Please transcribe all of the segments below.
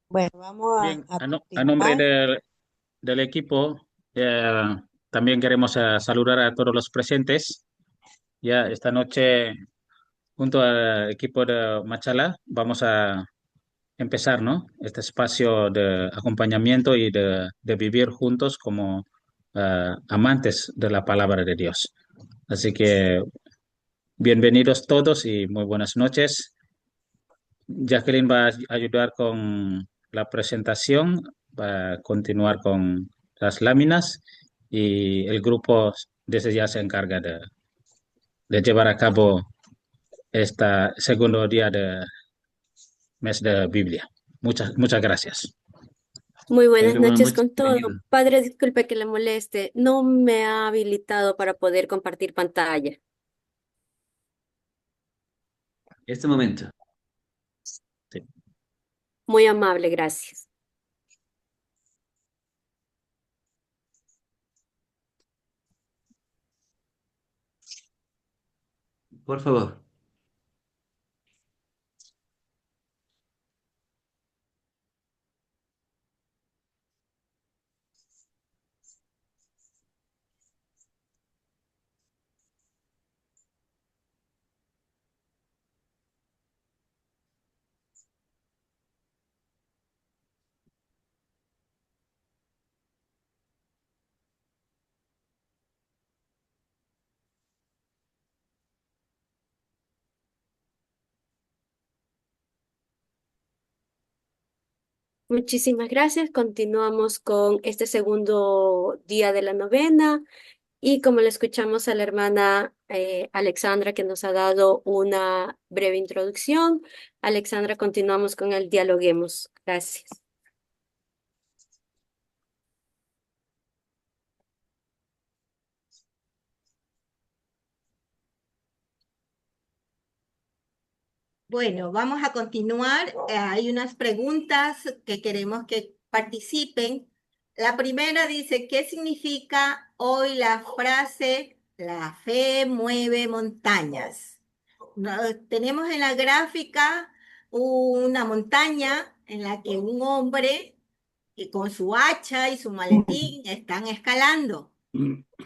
Bueno, vamos Bien, a a nombre continuar. del equipo, también queremos saludar a todos los presentes. Ya esta noche, junto al equipo de Machala, vamos a empezar, ¿no? Este espacio de acompañamiento y de vivir juntos como amantes de la palabra de Dios. Así que bienvenidos todos y muy buenas noches. Jacqueline va a ayudar con la presentación, va a continuar con las láminas y el grupo desde ya se encarga de llevar a cabo este segundo día de mes de Biblia. Muchas gracias. Muy buenas Padre, buenas noches noches, con todo. bienvenido. Padre, disculpe que le moleste. No me ha habilitado para poder compartir pantalla. Este momento. Sí. Muy amable, gracias. Por favor. Muchísimas gracias. Continuamos con este segundo día de la novena y como le escuchamos a la hermana Alexandra que nos ha dado una breve introducción, Alexandra, continuamos con el dialoguemos. Gracias. Bueno, vamos a continuar. Hay unas preguntas que queremos que participen. La primera dice, ¿qué significa hoy la frase "la fe mueve montañas"? Tenemos en la gráfica una montaña en la que un hombre con su hacha y su maletín están escalando.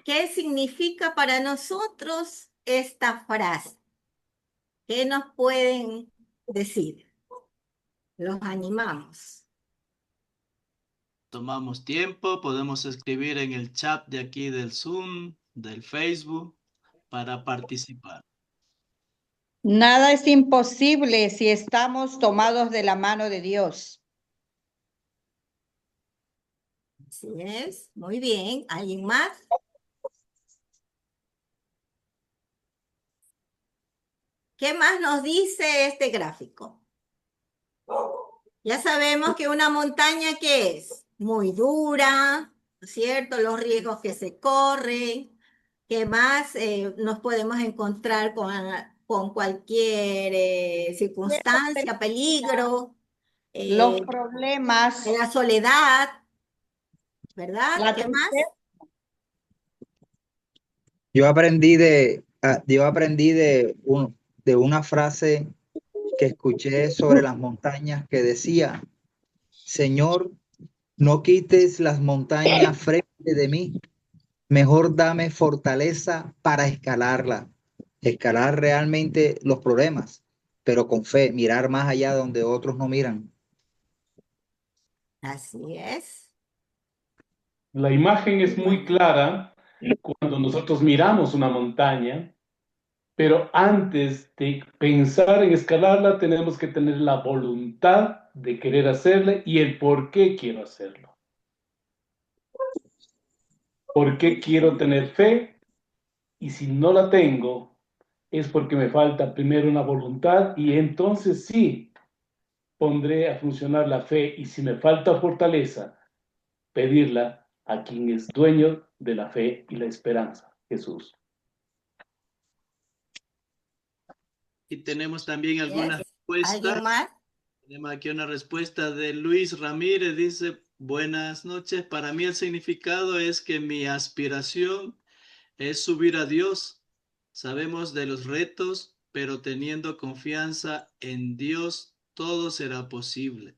¿Qué significa para nosotros esta frase? ¿Qué nos pueden decir? Los animamos. Tomamos tiempo, podemos escribir en el chat de aquí del Zoom, del Facebook, para participar. Nada es imposible si estamos tomados de la mano de Dios. Así es, muy bien. ¿Alguien más? ¿Qué más nos dice este gráfico? Ya sabemos que una montaña, ¿qué es? Muy dura, ¿no es cierto? Los riesgos que se corren. ¿Qué más nos podemos encontrar con cualquier circunstancia, peligro, Los eh, problemas, la soledad, ¿verdad? la ¿Qué más? tristeza. De una frase que escuché sobre las montañas que decía: Señor, no quites las montañas frente de mí, mejor dame fortaleza para escalarla. Escalar realmente los problemas, pero con fe, mirar más allá donde otros no miran. Así es. La imagen es muy clara cuando nosotros miramos una montaña, pero antes de pensar en escalarla tenemos que tener la voluntad de querer hacerla y el por qué quiero hacerlo. ¿Por qué quiero tener fe? Y si no la tengo, es porque me falta primero una voluntad y entonces sí pondré a funcionar la fe. Y si me falta fortaleza, pedirla a quien es dueño de la fe y la esperanza, Jesús. Y tenemos también alguna Yes. respuesta. ¿Alguien más? Tenemos aquí una respuesta de Luis Ramírez. Dice, buenas noches. Para mí el significado es que mi aspiración es subir a Dios. Sabemos de los retos, pero teniendo confianza en Dios, todo será posible.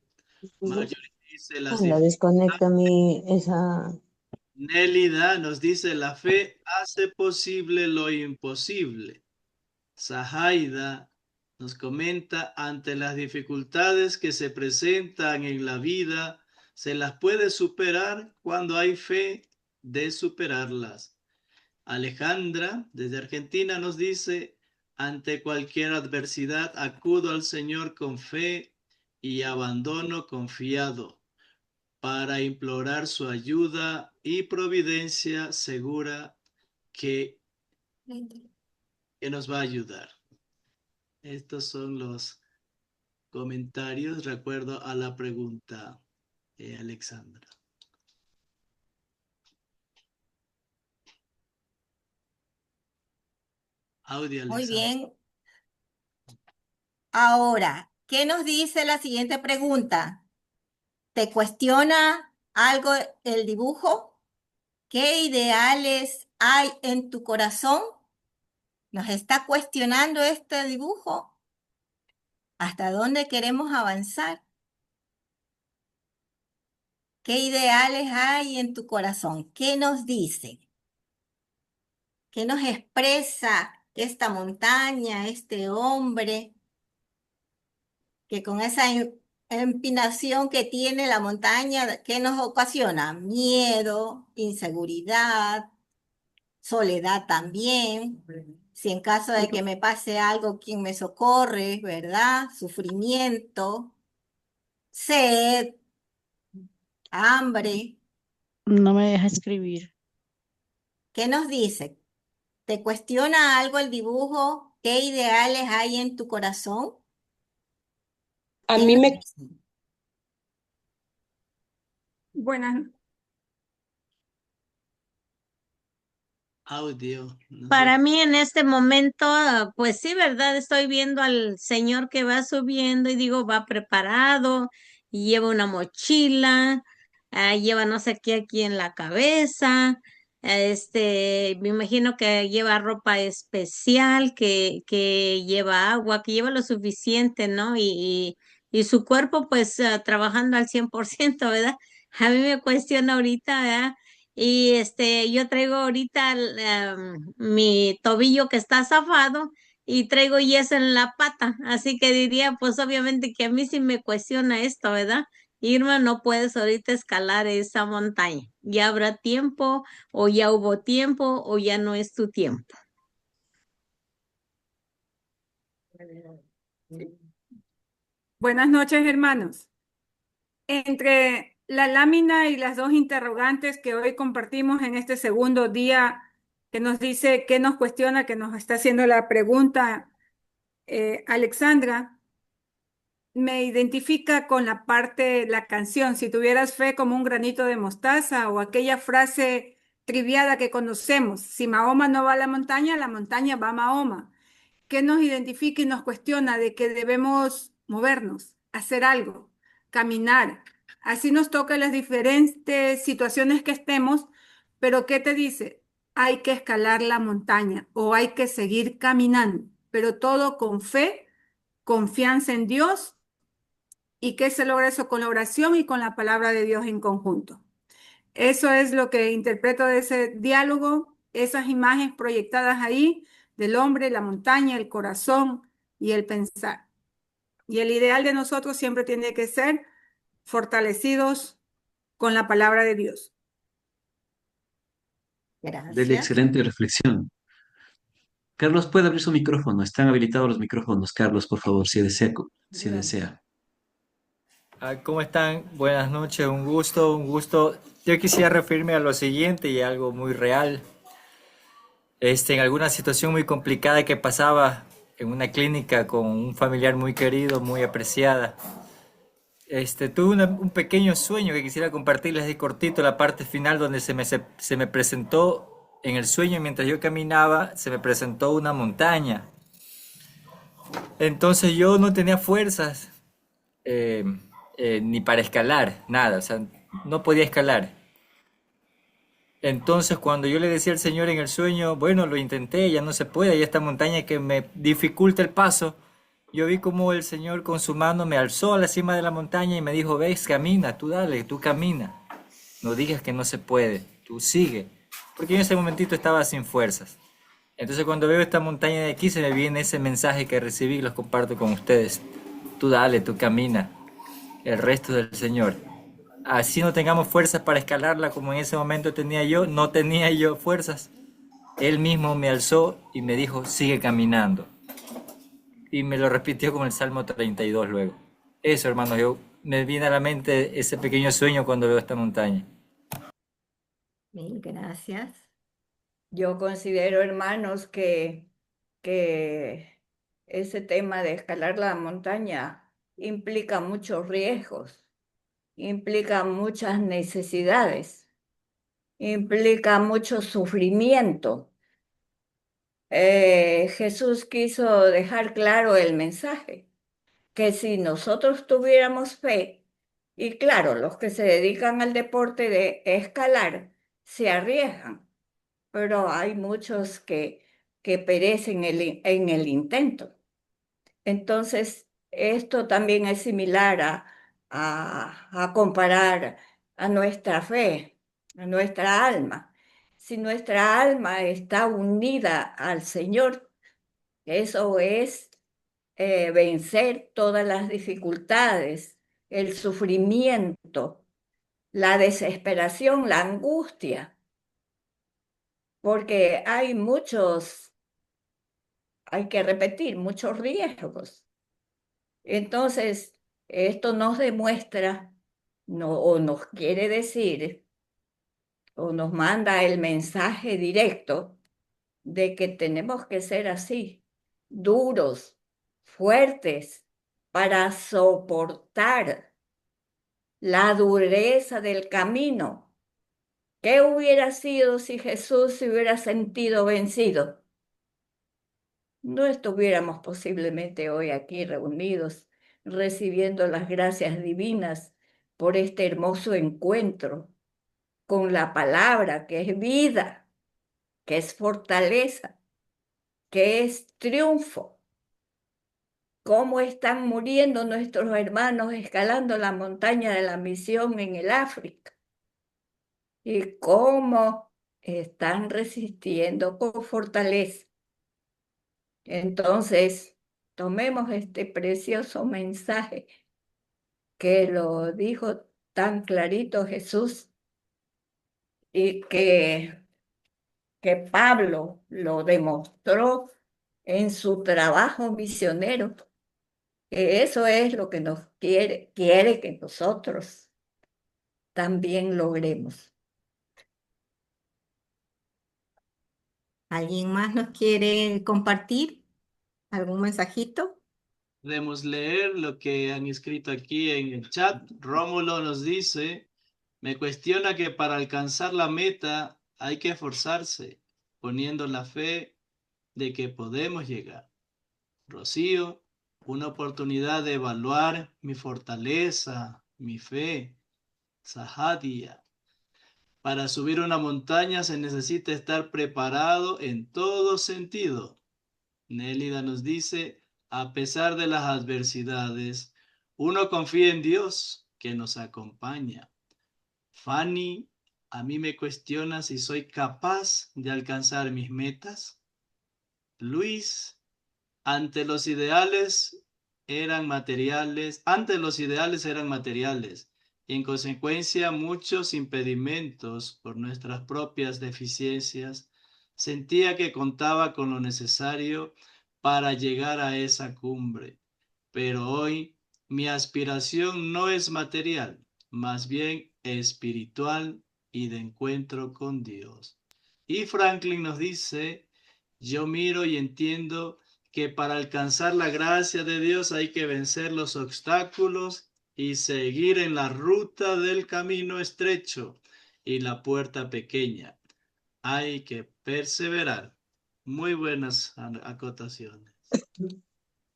Marjorie dice las Anda, desconecta esa. Nélida nos dice, la fe hace posible lo imposible. Sahaida nos comenta, ante las dificultades que se presentan en la vida, se las puede superar cuando hay fe de superarlas. Alejandra, desde Argentina, nos dice, ante cualquier adversidad acudo al Señor con fe y abandono confiado para implorar su ayuda y providencia segura que nos va a ayudar. Estos son los comentarios de acuerdo a la pregunta, Alexandra. Audio, Muy Alexandra. bien. Ahora, ¿qué nos dice la siguiente pregunta? ¿Te cuestiona algo el dibujo? ¿Qué ideales hay en tu corazón? ¿Nos está cuestionando este dibujo? ¿Hasta dónde queremos avanzar? ¿Qué ideales hay en tu corazón? ¿Qué nos dice? ¿Qué nos expresa esta montaña, este hombre, que con esa empinación que tiene la montaña, ¿qué nos ocasiona? Miedo, inseguridad, soledad también. Si en caso de que me pase algo, ¿quién me socorre, verdad? Sufrimiento, sed, hambre. No me deja escribir. ¿Qué nos dice? ¿Te cuestiona algo el dibujo? ¿Qué ideales hay en tu corazón? A ¿Qué mí nos me, dice? buenas, Audio. No sé. Para mí en este momento, pues sí, ¿verdad? Estoy viendo al señor que va subiendo y digo, va preparado, y lleva una mochila, lleva no sé qué aquí en la cabeza, me imagino que lleva ropa especial, que lleva agua, que lleva lo suficiente, ¿no? Y su cuerpo pues trabajando al 100%, ¿verdad? A mí me cuestiona ahorita, ¿verdad? Y yo traigo ahorita mi tobillo que está zafado y traigo yeso en la pata. Así que diría, pues obviamente que a mí sí me cuestiona esto, ¿verdad? Irma, no puedes ahorita escalar esa montaña. Ya habrá tiempo, o ya hubo tiempo, o ya no es tu tiempo. buenas noches, hermanos. Entre la lámina y las dos interrogantes que hoy compartimos en este segundo día, que nos dice, que nos cuestiona, que nos está haciendo la pregunta, Alexandra, me identifica con la parte, la canción, si tuvieras fe como un granito de mostaza, o aquella frase triviada que conocemos, si Mahoma no va a la montaña va a Mahoma, que nos identifica y nos cuestiona de que debemos movernos, hacer algo, caminar. Así nos toca las diferentes situaciones que estemos, pero ¿qué te dice? Hay que escalar la montaña o hay que seguir caminando, pero todo con fe, confianza en Dios. ¿Y qué se logra eso? Con la oración y con la palabra de Dios en conjunto. Eso es lo que interpreto de ese diálogo, esas imágenes proyectadas ahí del hombre, la montaña, el corazón y el pensar. Y el ideal de nosotros siempre tiene que ser fortalecidos con la palabra de Dios. Dele Gracias. excelente reflexión. Carlos, puede abrir su micrófono. Están habilitados los micrófonos, Carlos, por favor, si desea. Si desea. ¿Cómo están? Buenas noches, un gusto, un gusto. Yo quisiera referirme a lo siguiente y a algo muy real. En alguna situación muy complicada que pasaba en una clínica con un familiar muy querido, muy apreciada. Tuve un pequeño sueño que quisiera compartirles de cortito, la parte final donde se me presentó en el sueño, mientras yo caminaba, se me presentó una montaña. Entonces yo no tenía fuerzas ni para escalar, nada, o sea, no podía escalar. Entonces, cuando yo le decía al Señor en el sueño, bueno, lo intenté, ya no se puede, hay esta montaña que me dificulta el paso, yo vi como el Señor con su mano me alzó a la cima de la montaña y me dijo, ves, camina, tú dale, tú camina. No digas que no se puede, tú sigue. Porque yo en ese momentito estaba sin fuerzas. Entonces cuando veo esta montaña de aquí se me viene ese mensaje que recibí y los comparto con ustedes. Tú dale, tú camina. El resto del Señor. Así no tengamos fuerzas para escalarla como en ese momento tenía yo, no tenía yo fuerzas. Él mismo me alzó y me dijo, sigue caminando. Y me lo repitió con el Salmo 32 luego. Eso, hermanos, me viene a la mente ese pequeño sueño cuando veo esta montaña. Mil gracias. Yo considero, hermanos, que ese tema de escalar la montaña implica muchos riesgos, implica muchas necesidades, implica mucho sufrimiento. Jesús quiso dejar claro el mensaje, que si nosotros tuviéramos fe, y claro, los que se dedican al deporte de escalar se arriesgan, pero hay muchos que perecen en el intento. Entonces, esto también es similar a comparar a nuestra fe, a nuestra alma. Si nuestra alma está unida al Señor, eso es vencer todas las dificultades, el sufrimiento, la desesperación, la angustia, porque hay que repetir, muchos riesgos. Entonces, esto nos demuestra, o nos quiere decir, o nos manda el mensaje directo de que tenemos que ser así, duros, fuertes, para soportar la dureza del camino. ¿Qué hubiera sido si Jesús se hubiera sentido vencido? No estuviéramos posiblemente hoy aquí reunidos recibiendo las gracias divinas por este hermoso encuentro con la palabra que es vida, que es fortaleza, que es triunfo. Cómo están muriendo nuestros hermanos escalando la montaña de la misión en el África y cómo están resistiendo con fortaleza. Entonces, tomemos este precioso mensaje que lo dijo tan clarito Jesús y que Pablo lo demostró en su trabajo misionero, que eso es lo que nos quiere que nosotros también logremos. ¿Alguien más nos quiere compartir algún mensajito? Podemos leer lo que han escrito aquí en el chat. Rómulo nos dice, me cuestiona que para alcanzar la meta hay que esforzarse, poniendo la fe de que podemos llegar. Rocío, una oportunidad de evaluar mi fortaleza, mi fe. Sahadia, para subir una montaña se necesita estar preparado en todo sentido. Nélida nos dice, a pesar de las adversidades, uno confía en Dios que nos acompaña. Fanny, a mí me cuestiona si soy capaz de alcanzar mis metas. Luis, ante los ideales antes los ideales eran materiales y en consecuencia muchos impedimentos por nuestras propias deficiencias. Sentía que contaba con lo necesario para llegar a esa cumbre, pero hoy mi aspiración no es material, más bien espiritual y de encuentro con Dios. Y Franklin nos dice, yo miro y entiendo que para alcanzar la gracia de Dios hay que vencer los obstáculos y seguir en la ruta del camino estrecho y la puerta pequeña. Hay que perseverar. Muy buenas acotaciones.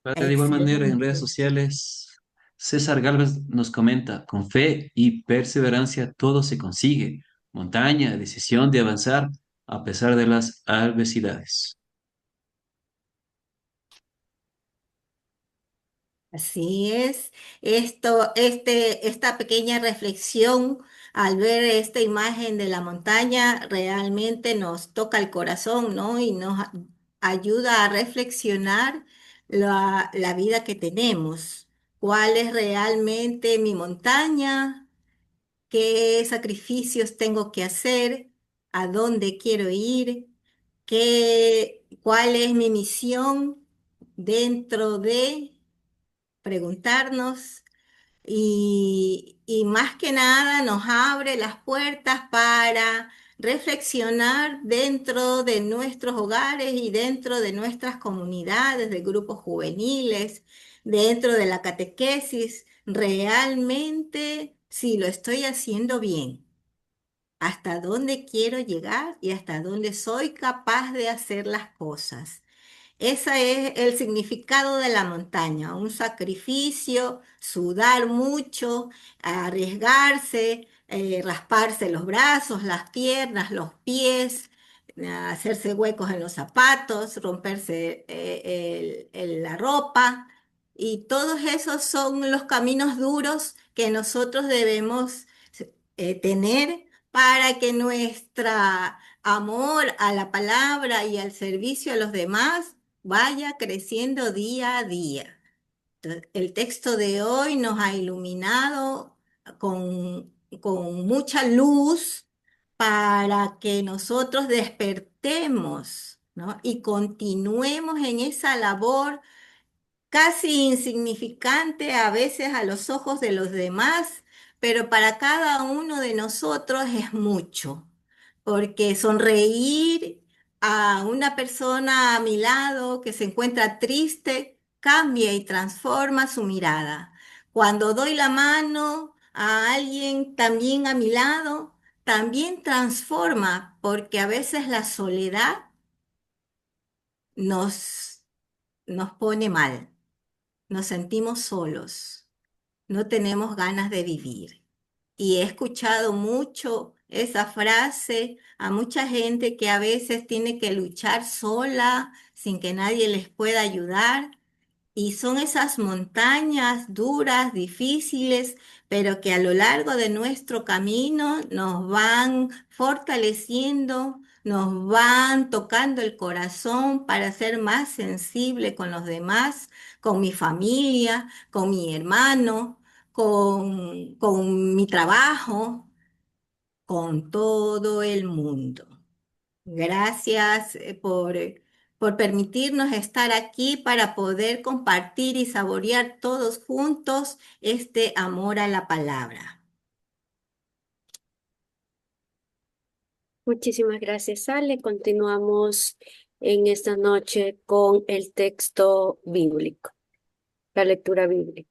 Padre, de igual manera, en redes Excelente. sociales, César Galvez nos comenta, con fe y perseverancia todo se consigue. montaña, decisión de avanzar a pesar de las adversidades. Así es. Esta pequeña reflexión al ver esta imagen de la montaña realmente nos toca el corazón, ¿no? Y nos ayuda a reflexionar la vida que tenemos. ¿Cuál es realmente mi montaña? ¿Qué sacrificios tengo que hacer? ¿A dónde quiero ir? ¿Cuál es mi misión dentro de preguntarnos? Y más que nada nos abre las puertas para reflexionar dentro de nuestros hogares y dentro de nuestras comunidades, de grupos juveniles, dentro de la catequesis, realmente si lo estoy haciendo bien, hasta dónde quiero llegar y hasta dónde soy capaz de hacer las cosas. Ese es el significado de la montaña, un sacrificio, sudar mucho, arriesgarse, rasparse los brazos, las piernas, los pies, hacerse huecos en los zapatos, romperse la ropa. Y todos esos son los caminos duros que nosotros debemos tener para que nuestra amor a la palabra y al servicio a los demás vaya creciendo día a día. El texto de hoy nos ha iluminado con mucha luz para que nosotros despertemos, ¿no? Y continuemos en esa labor casi insignificante a veces a los ojos de los demás, pero para cada uno de nosotros es mucho, porque sonreír a una persona a mi lado que se encuentra triste cambia y transforma su mirada. Cuando doy la mano a alguien también a mi lado, también transforma, porque a veces la soledad nos, nos pone mal. Nos sentimos solos, no tenemos ganas de vivir. Y he escuchado mucho esa frase a mucha gente que a veces tiene que luchar sola, sin que nadie les pueda ayudar. Y son esas montañas duras, difíciles, pero que a lo largo de nuestro camino nos van fortaleciendo, nos van tocando el corazón para ser más sensible con los demás, con mi familia, con mi hermano, con mi trabajo, con todo el mundo. Gracias por permitirnos estar aquí para poder compartir y saborear todos juntos este amor a la palabra. Muchísimas gracias, Ale. Continuamos en esta noche con el texto bíblico, la lectura bíblica.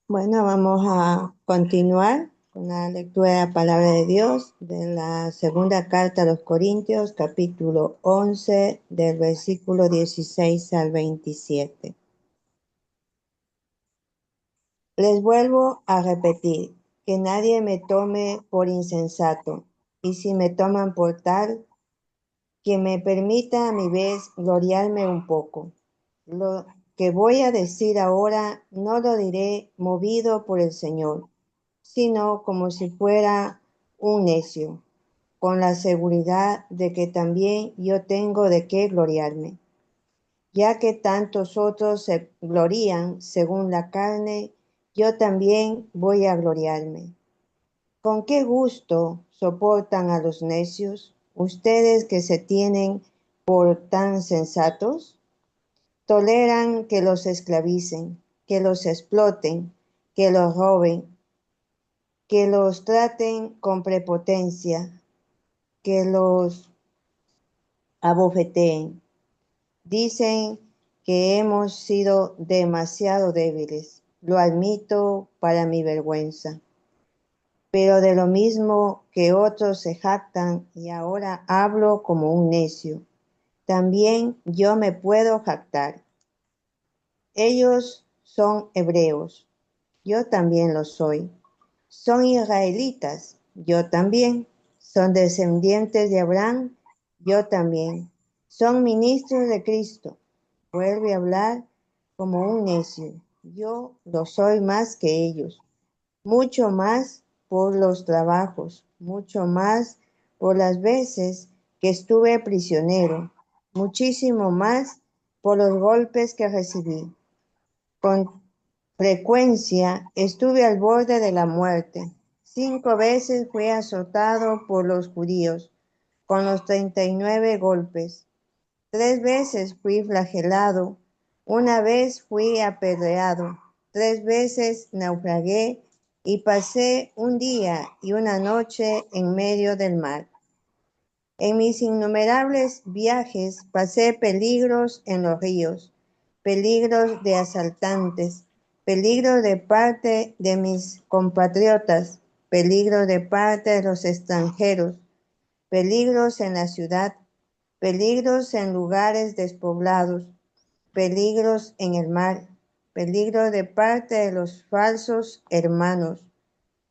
Bueno, vamos a continuar con la lectura de la palabra de Dios de la segunda carta a los Corintios, capítulo 11, del versículo 16 al 27. Les vuelvo a repetir que nadie me tome por insensato, y si me toman por tal, que me permita a mi vez gloriarme un poco. Lo que voy a decir ahora no lo diré movido por el Señor, sino como si fuera un necio, con la seguridad de que también yo tengo de qué gloriarme. Ya que tantos otros se glorían según la carne, yo también voy a gloriarme. ¿Con qué gusto soportan a los necios, ustedes que se tienen por tan sensatos? Toleran que los esclavicen, que los exploten, que los roben, que los traten con prepotencia, que los abofeteen. Dicen que hemos sido demasiado débiles. Lo admito para mi vergüenza. Pero de lo mismo que otros se jactan y ahora hablo como un necio, también yo me puedo jactar. Ellos son hebreos, yo también lo soy. Son israelitas, yo también. Son descendientes de Abraham, yo también. Son ministros de Cristo. Vuelve a hablar como un necio. Yo lo soy más que ellos. Mucho más por los trabajos, mucho más por las veces que estuve prisionero, muchísimo más por los golpes que recibí. Con frecuencia estuve al borde de la muerte. 5 veces fui azotado por los judíos con los 39 golpes. 3 veces fui flagelado. Una vez fui apedreado. 3 veces naufragué y pasé un día y una noche en medio del mar. En mis innumerables viajes pasé peligros en los ríos, peligros de asaltantes, peligros de parte de mis compatriotas, peligros de parte de los extranjeros, peligros en la ciudad, peligros en lugares despoblados, peligros en el mar, peligro de parte de los falsos hermanos,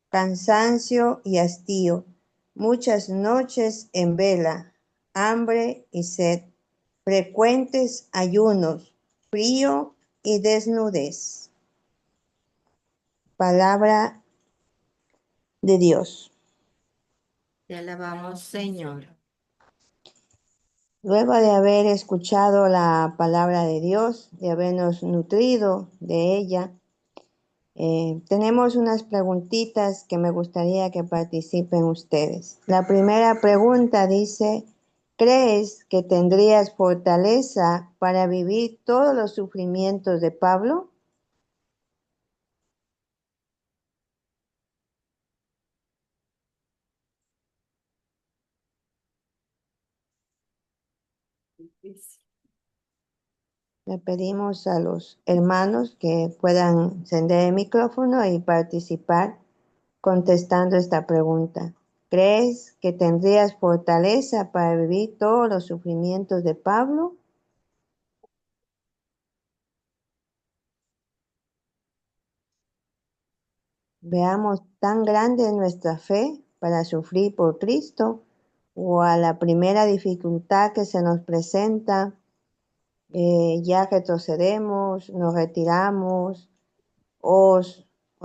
cansancio y hastío, muchas noches en vela, hambre y sed, frecuentes ayunos, frío y desnudez. Palabra de Dios. Te alabamos, Señor. Luego de haber escuchado la palabra de Dios, de habernos nutrido de ella, tenemos unas preguntitas que me gustaría que participen ustedes. La primera pregunta dice, ¿crees que tendrías fortaleza para vivir todos los sufrimientos de Pablo? Le pedimos a los hermanos que puedan encender el micrófono y participar contestando esta pregunta. ¿Crees que tendrías fortaleza para vivir todos los sufrimientos de Pablo? Veamos, ¿tan grande es nuestra fe para sufrir por Cristo? ¿O a la primera dificultad que se nos presenta, ya retrocedemos, nos retiramos, o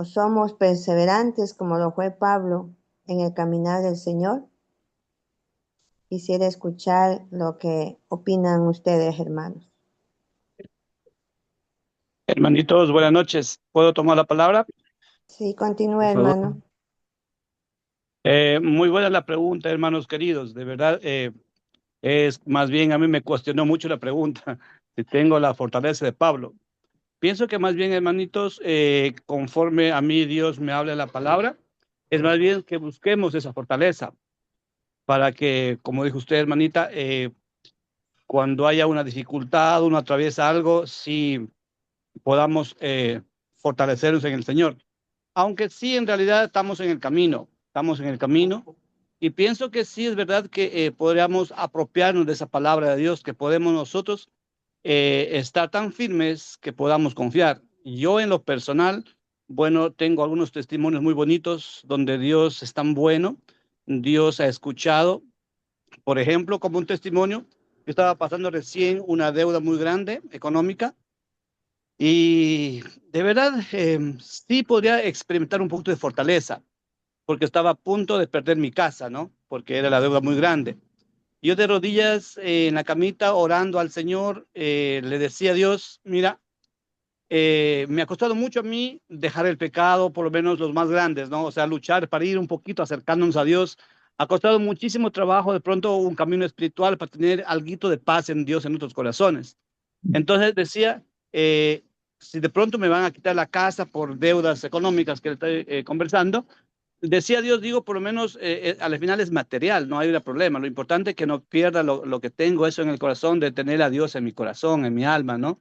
somos perseverantes como lo fue Pablo en el caminar del Señor? Quisiera escuchar lo que opinan ustedes, hermanos. Hermanitos, buenas noches. ¿Puedo tomar la palabra? Sí, continúe, Por favor. hermano. Muy buena la pregunta, hermanos queridos. De verdad, es más bien a mí me cuestionó mucho la pregunta si tengo la fortaleza de Pablo. Pienso que más bien, hermanitos, conforme a mí Dios me habla la palabra, es más bien que busquemos esa fortaleza para que, como dijo usted, hermanita, cuando haya una dificultad, uno atraviesa algo, sí podamos fortalecernos en el Señor. Aunque sí, en realidad estamos en el camino, y pienso que sí es verdad que podríamos apropiarnos de esa palabra de Dios, que podemos nosotros estar tan firmes que podamos confiar. Yo en lo personal, bueno, tengo algunos testimonios muy bonitos donde Dios es tan bueno, Dios ha escuchado. Por ejemplo, como un testimonio, yo estaba pasando recién una deuda muy grande económica, y de verdad, sí podría experimentar un poquito de fortaleza, porque estaba a punto de perder mi casa, ¿no? Porque era la deuda muy grande. Yo de rodillas en la camita orando al Señor, le decía a Dios, mira, me ha costado mucho a mí dejar el pecado, por lo menos los más grandes, ¿no? O sea, luchar para ir un poquito acercándonos a Dios. Ha costado muchísimo trabajo, de pronto un camino espiritual para tener alguito de paz en Dios en nuestros corazones. Entonces decía, si de pronto me van a quitar la casa por deudas económicas que le estoy conversando, decía Dios, digo, por lo menos al final es material, no hay problema. Lo importante es que no pierda lo que tengo, eso en el corazón, de tener a Dios en mi corazón, en mi alma, ¿no?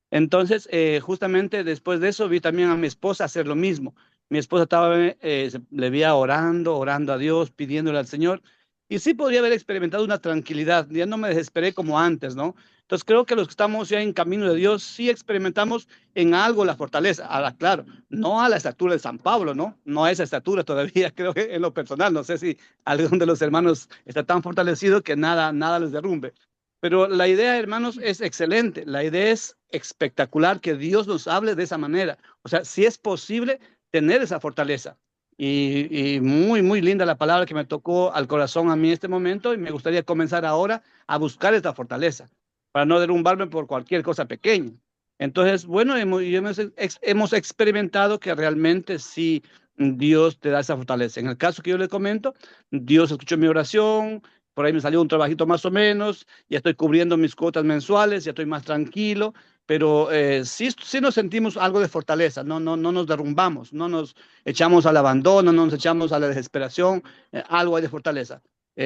Entonces, justamente después de eso, vi también a mi esposa hacer lo mismo. Mi esposa estaba, le veía orando a Dios, pidiéndole al Señor. Y sí podría haber experimentado una tranquilidad, ya no me desesperé como antes, ¿no? Entonces creo que los que estamos ya en camino de Dios sí experimentamos en algo la fortaleza. Ahora, claro, no a la estatura de San Pablo, ¿no? No a esa estatura todavía, creo que en lo personal. No sé si algún de los hermanos está tan fortalecido que nada les derrumbe. Pero la idea, hermanos, es excelente. La idea es espectacular que Dios nos hable de esa manera. O sea, si es posible tener esa fortaleza. Y muy linda la palabra que me tocó al corazón a mí en este momento, y me gustaría comenzar ahora a buscar esta fortaleza para no derrumbarme por cualquier cosa pequeña. Entonces, bueno, hemos experimentado que realmente sí, Dios te da esa fortaleza. En el caso que yo le comento, Dios escuchó mi oración, por ahí me salió un trabajito más o menos, ya estoy cubriendo mis cuotas mensuales, ya estoy más tranquilo, pero sí nos sentimos algo de fortaleza, no nos derrumbamos, no nos echamos al abandono, no nos echamos a la desesperación, algo hay de fortaleza.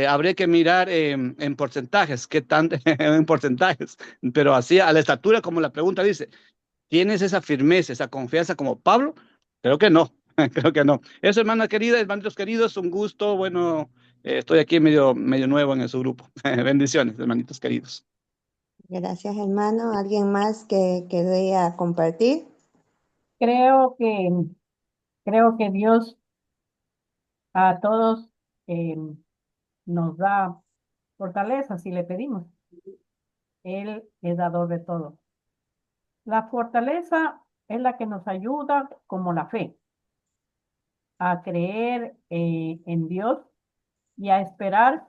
Habría que mirar en porcentajes, qué tanto en porcentajes, pero así a la estatura, como la pregunta dice, ¿tienes esa firmeza, esa confianza como Pablo? Creo que no, creo que no. Eso, hermana querida, hermanitos queridos, un gusto, bueno, estoy aquí medio nuevo en su grupo. Bendiciones, hermanitos queridos. Gracias, hermano. ¿Alguien más que quería compartir? Creo que Dios a todos eh, nos da fortaleza si le pedimos. Él es dador de todo. La fortaleza es la que nos ayuda, como la fe, a creer en Dios y a esperar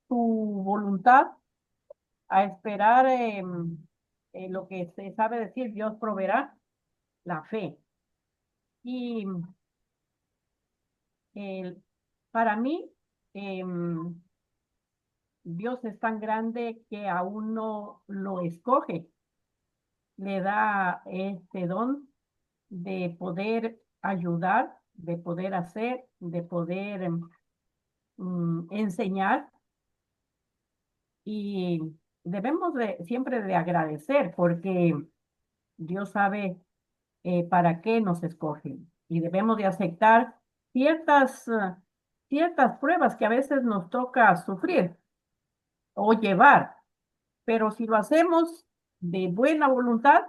su voluntad, a esperar lo que se sabe decir, Dios proveerá, la fe. Y para mí, Dios es tan grande que a uno lo escoge, le da este don de poder ayudar, de poder hacer, de poder enseñar, y debemos siempre de agradecer porque Dios sabe para qué nos escoge, y debemos de aceptar ciertas pruebas que a veces nos toca sufrir o llevar, pero si lo hacemos de buena voluntad,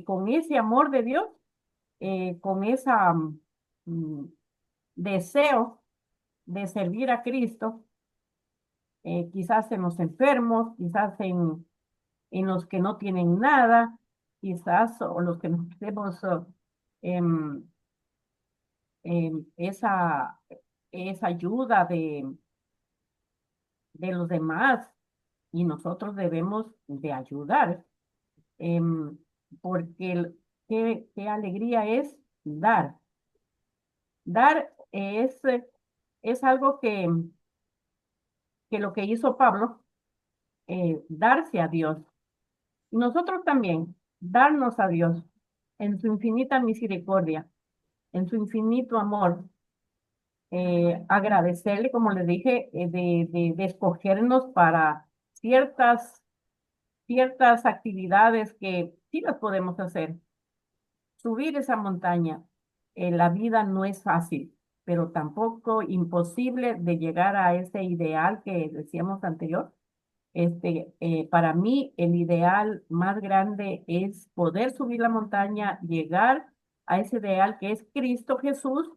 con ese amor de Dios, con ese deseo de servir a Cristo, quizás en los enfermos, quizás en los que no tienen nada, quizás, o los que nos hacemos esa ayuda de los demás, y nosotros debemos de ayudar, porque qué alegría es dar. Dar es algo que lo que hizo Pablo, darse a Dios. Y nosotros también, darnos a Dios en su infinita misericordia, en su infinito amor. Agradecerle, como les dije, de escogernos para ciertas actividades que sí las podemos hacer. Subir esa montaña, la vida no es fácil, pero tampoco imposible de llegar a ese ideal que decíamos anterior. Para mí, el ideal más grande es poder subir la montaña, llegar a ese ideal que es Cristo Jesús,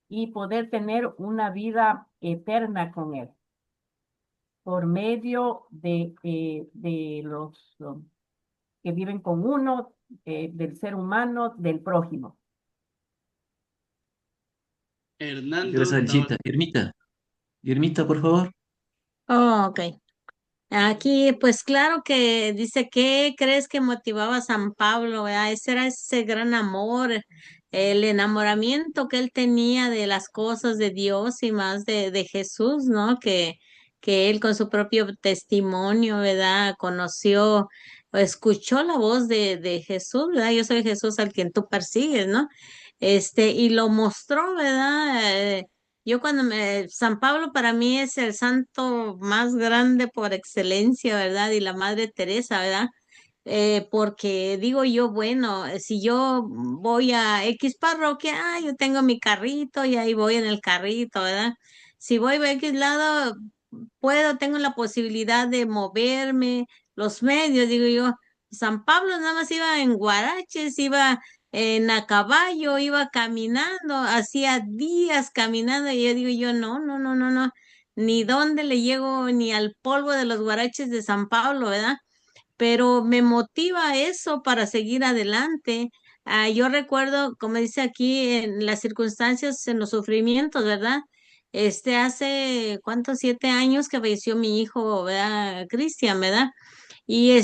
y poder tener una vida eterna con Él, por medio de los que viven con uno, del ser humano, del prójimo. Hernando, Gracias, Alchita. Irmita, por favor. Oh, ok. Aquí, pues claro que dice, ¿qué crees que motivaba a San Pablo, verdad? Ese era ese gran amor, el enamoramiento que él tenía de las cosas de Dios y más de Jesús, ¿no? Que él con su propio testimonio, ¿verdad? Conoció, escuchó la voz de Jesús, ¿verdad? Yo soy Jesús al quien tú persigues, ¿no? Y lo mostró, ¿verdad? Yo San Pablo para mí es el santo más grande por excelencia, ¿verdad? Y la Madre Teresa, ¿verdad? Porque digo yo, bueno, si yo voy a X parroquia, yo tengo mi carrito y ahí voy en el carrito, ¿verdad? Si voy a X lado, tengo la posibilidad de moverme, los medios, digo yo, San Pablo nada más iba en guaraches, iba a caballo, iba caminando, hacía días caminando y yo digo yo, no, no, no, no, no, ni dónde le llego ni al polvo de los guaraches de San Pablo, ¿verdad? Pero me motiva eso para seguir adelante. Yo recuerdo, como dice aquí, en las circunstancias, en los sufrimientos, ¿verdad? Hace, ¿cuántos? 7 años que falleció mi hijo, ¿verdad? Cristian, ¿verdad? Y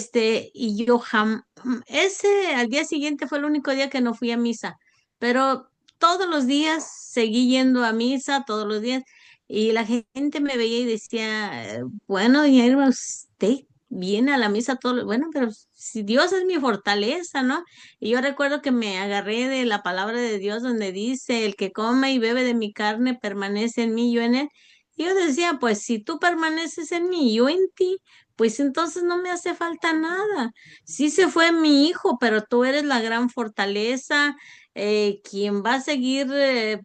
yo al día siguiente fue el único día que no fui a misa, pero todos los días seguí yendo a misa, todos los días, y la gente me veía y decía, bueno, doña Irma, usted viene a la misa bueno, pero si Dios es mi fortaleza, ¿no? Y yo recuerdo que me agarré de la palabra de Dios donde dice, el que come y bebe de mi carne permanece en mí, yo en él. Y yo decía, pues si tú permaneces en mí, yo en ti, pues entonces no me hace falta nada. Sí se fue mi hijo, pero tú eres la gran fortaleza, quien va a seguir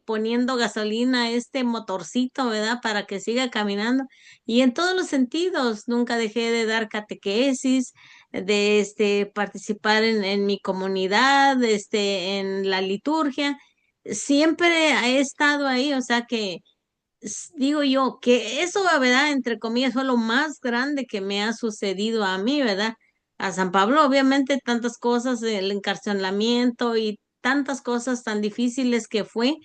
poniendo gasolina a este motorcito, ¿verdad? Para que siga caminando. Y en todos los sentidos, nunca dejé de dar catequesis, de participar en mi comunidad, en la liturgia. Siempre he estado ahí, o sea que digo yo que eso, ¿verdad? Entre comillas, fue lo más grande que me ha sucedido a mí, ¿verdad? A San Pablo, obviamente, tantas cosas, el encarcelamiento y tantas cosas tan difíciles que fue,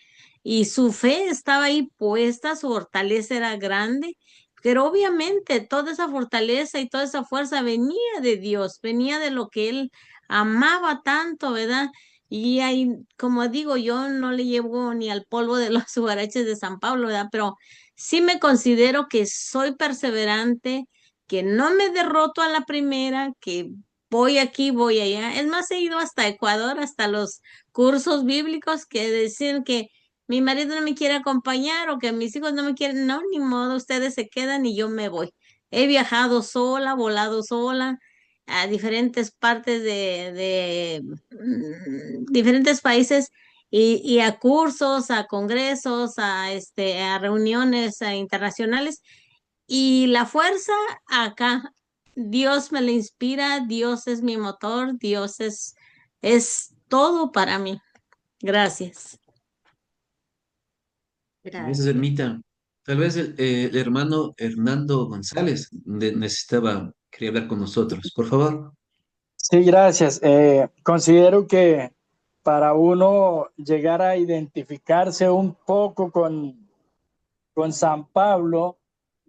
y su fe estaba ahí puesta, su fortaleza era grande, pero obviamente toda esa fortaleza y toda esa fuerza venía de Dios, venía de lo que él amaba tanto, ¿verdad? Y ahí, como digo, yo no le llevo ni al polvo de los huaraches de San Pablo, ¿verdad? Pero sí me considero que soy perseverante, que no me derroto a la primera, que voy aquí, voy allá. Es más, he ido hasta Ecuador, hasta los cursos bíblicos que decían que mi marido no me quiere acompañar o que mis hijos no me quieren. No, ni modo, ustedes se quedan y yo me voy. He viajado sola, volado sola a diferentes partes de diferentes países y a cursos, a congresos, a reuniones internacionales. Y la fuerza acá, Dios me la inspira, Dios es mi motor, es todo para mí. Gracias. Gracias, Gracias. Ermita. Tal vez el hermano Hernando González quería hablar con nosotros. Por favor. Sí, gracias. Considero que para uno llegar a identificarse un poco con San Pablo,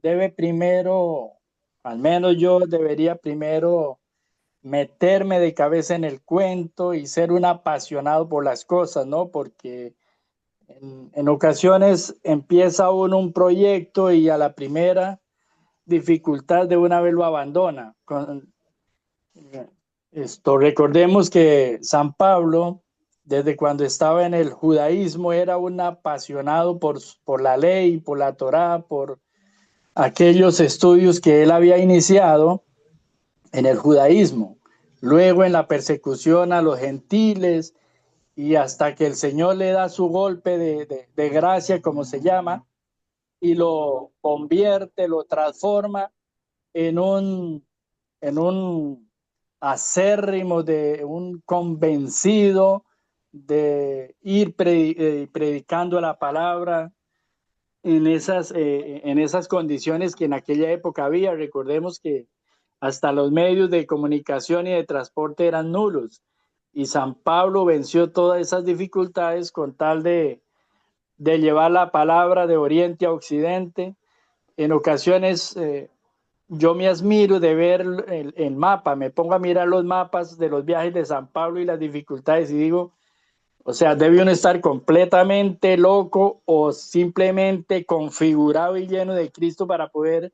debe primero, al menos yo debería primero meterme de cabeza en el cuento y ser un apasionado por las cosas, ¿no? Porque en ocasiones empieza uno un proyecto y a la primera dificultad de una vez lo abandona. Recordemos que San Pablo, desde cuando estaba en el judaísmo, era un apasionado por la ley, por la Torá, por aquellos estudios que él había iniciado en el judaísmo. Luego en la persecución a los gentiles y hasta que el Señor le da su golpe de gracia, como se llama, y lo convierte, lo transforma en un acérrimo, de un convencido de ir predicando la palabra en esas condiciones que en aquella época había. Recordemos que hasta los medios de comunicación y de transporte eran nulos, y San Pablo venció todas esas dificultades con tal de llevar la palabra de oriente a occidente. En ocasiones yo me admiro de ver el mapa, me pongo a mirar los mapas de los viajes de San Pablo y las dificultades y digo, o sea, debe uno estar completamente loco o simplemente configurado y lleno de Cristo para poder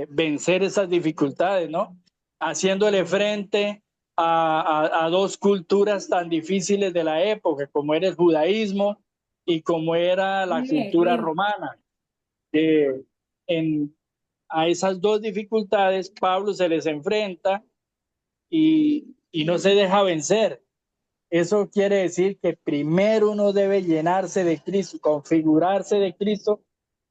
vencer esas dificultades, ¿no? Haciéndole frente a dos culturas tan difíciles de la época, como era el judaísmo y como era la cultura romana. A esas dos dificultades Pablo se les enfrenta y no se deja vencer. Eso quiere decir que primero uno debe llenarse de Cristo, configurarse de Cristo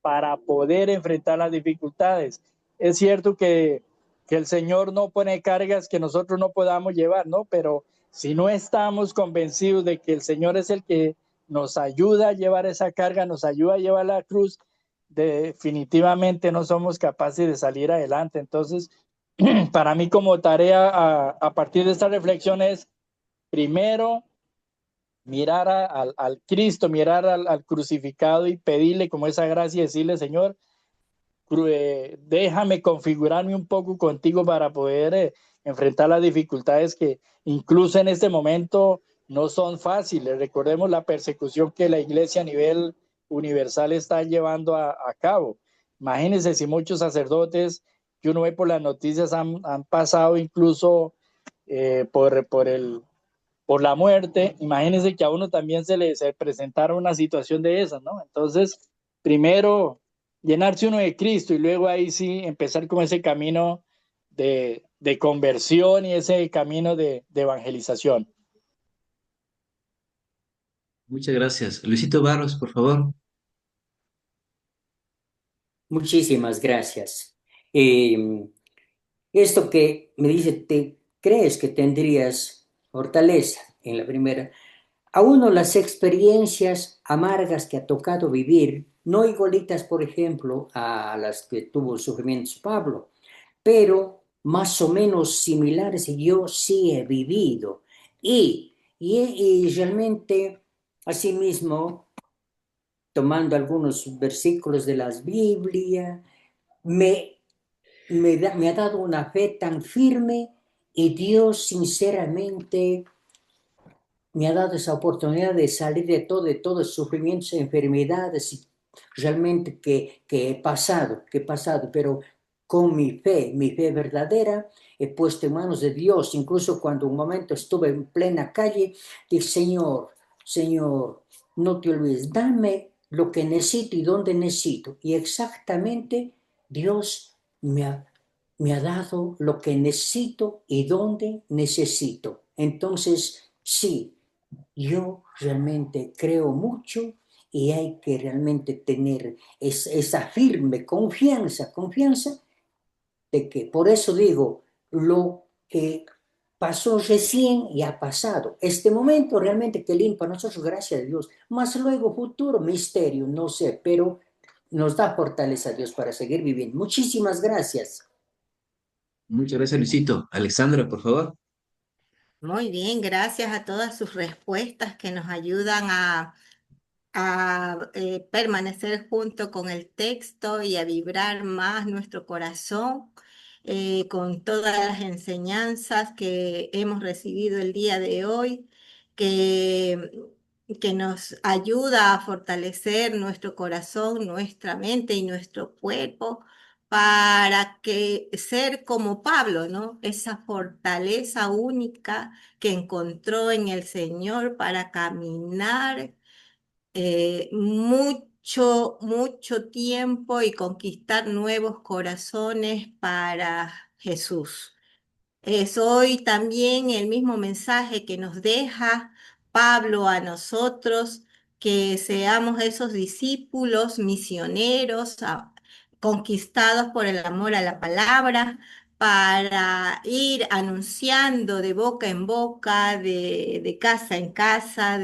para poder enfrentar las dificultades. Es cierto que el Señor no pone cargas que nosotros no podamos llevar, ¿no? Pero si no estamos convencidos de que el Señor es el que nos ayuda a llevar esa carga, nos ayuda a llevar la cruz, definitivamente no somos capaces de salir adelante. Entonces, para mí como tarea a partir de esta reflexión es, primero, mirar al Cristo, mirar al crucificado y pedirle como esa gracia y decirle, Señor, déjame configurarme un poco contigo para poder enfrentar las dificultades que incluso en este momento no son fáciles. Recordemos la persecución que la iglesia a nivel universal está llevando a cabo. Imagínense si muchos sacerdotes que uno ve por las noticias han pasado incluso por la muerte. Imagínense que a uno también se presentara una situación de esas, ¿no? Entonces, primero llenarse uno de Cristo y luego ahí sí empezar con ese camino de conversión y ese camino de evangelización. Muchas gracias. Luisito Barros, por favor. Muchísimas gracias. Esto que me dice, ¿te crees que tendrías fortaleza en la primera? A uno las experiencias amargas que ha tocado vivir, no igualitas, por ejemplo, a las que tuvo el sufrimiento Pablo, pero más o menos similares yo sí he vivido. Y realmente, asimismo, tomando algunos versículos de la Biblia, me ha dado una fe tan firme y Dios sinceramente me ha dado esa oportunidad de salir de todos sufrimientos, enfermedades y realmente que he pasado, pero con mi fe verdadera, he puesto en manos de Dios. Incluso cuando un momento estuve en plena calle, dije, Señor, no te olvides, dame lo que necesito y dónde necesito. Y exactamente Dios me ha dado lo que necesito y dónde necesito. Entonces, sí, yo realmente creo mucho y hay que realmente tener esa firme confianza de que, por eso digo, lo que pasó recién y ha pasado. Este momento realmente que limpia a nosotros, gracias a Dios. Más luego, futuro, misterio, no sé, pero nos da fortaleza Dios para seguir viviendo. Muchísimas gracias. Muchas gracias, Luisito. Alexandra, por favor. Muy bien, gracias a todas sus respuestas que nos ayudan a permanecer junto con el texto y a vibrar más nuestro corazón con todas las enseñanzas que hemos recibido el día de hoy, que, que nos ayuda a fortalecer nuestro corazón, nuestra mente y nuestro cuerpo para que ser como Pablo, ¿no? Esa fortaleza única que encontró en el Señor para caminar mucho tiempo y conquistar nuevos corazones para Jesús. Es hoy también el mismo mensaje que nos deja Pablo a nosotros, que seamos esos discípulos misioneros, conquistados por el amor a la palabra, para ir anunciando de boca en boca, de casa en casa,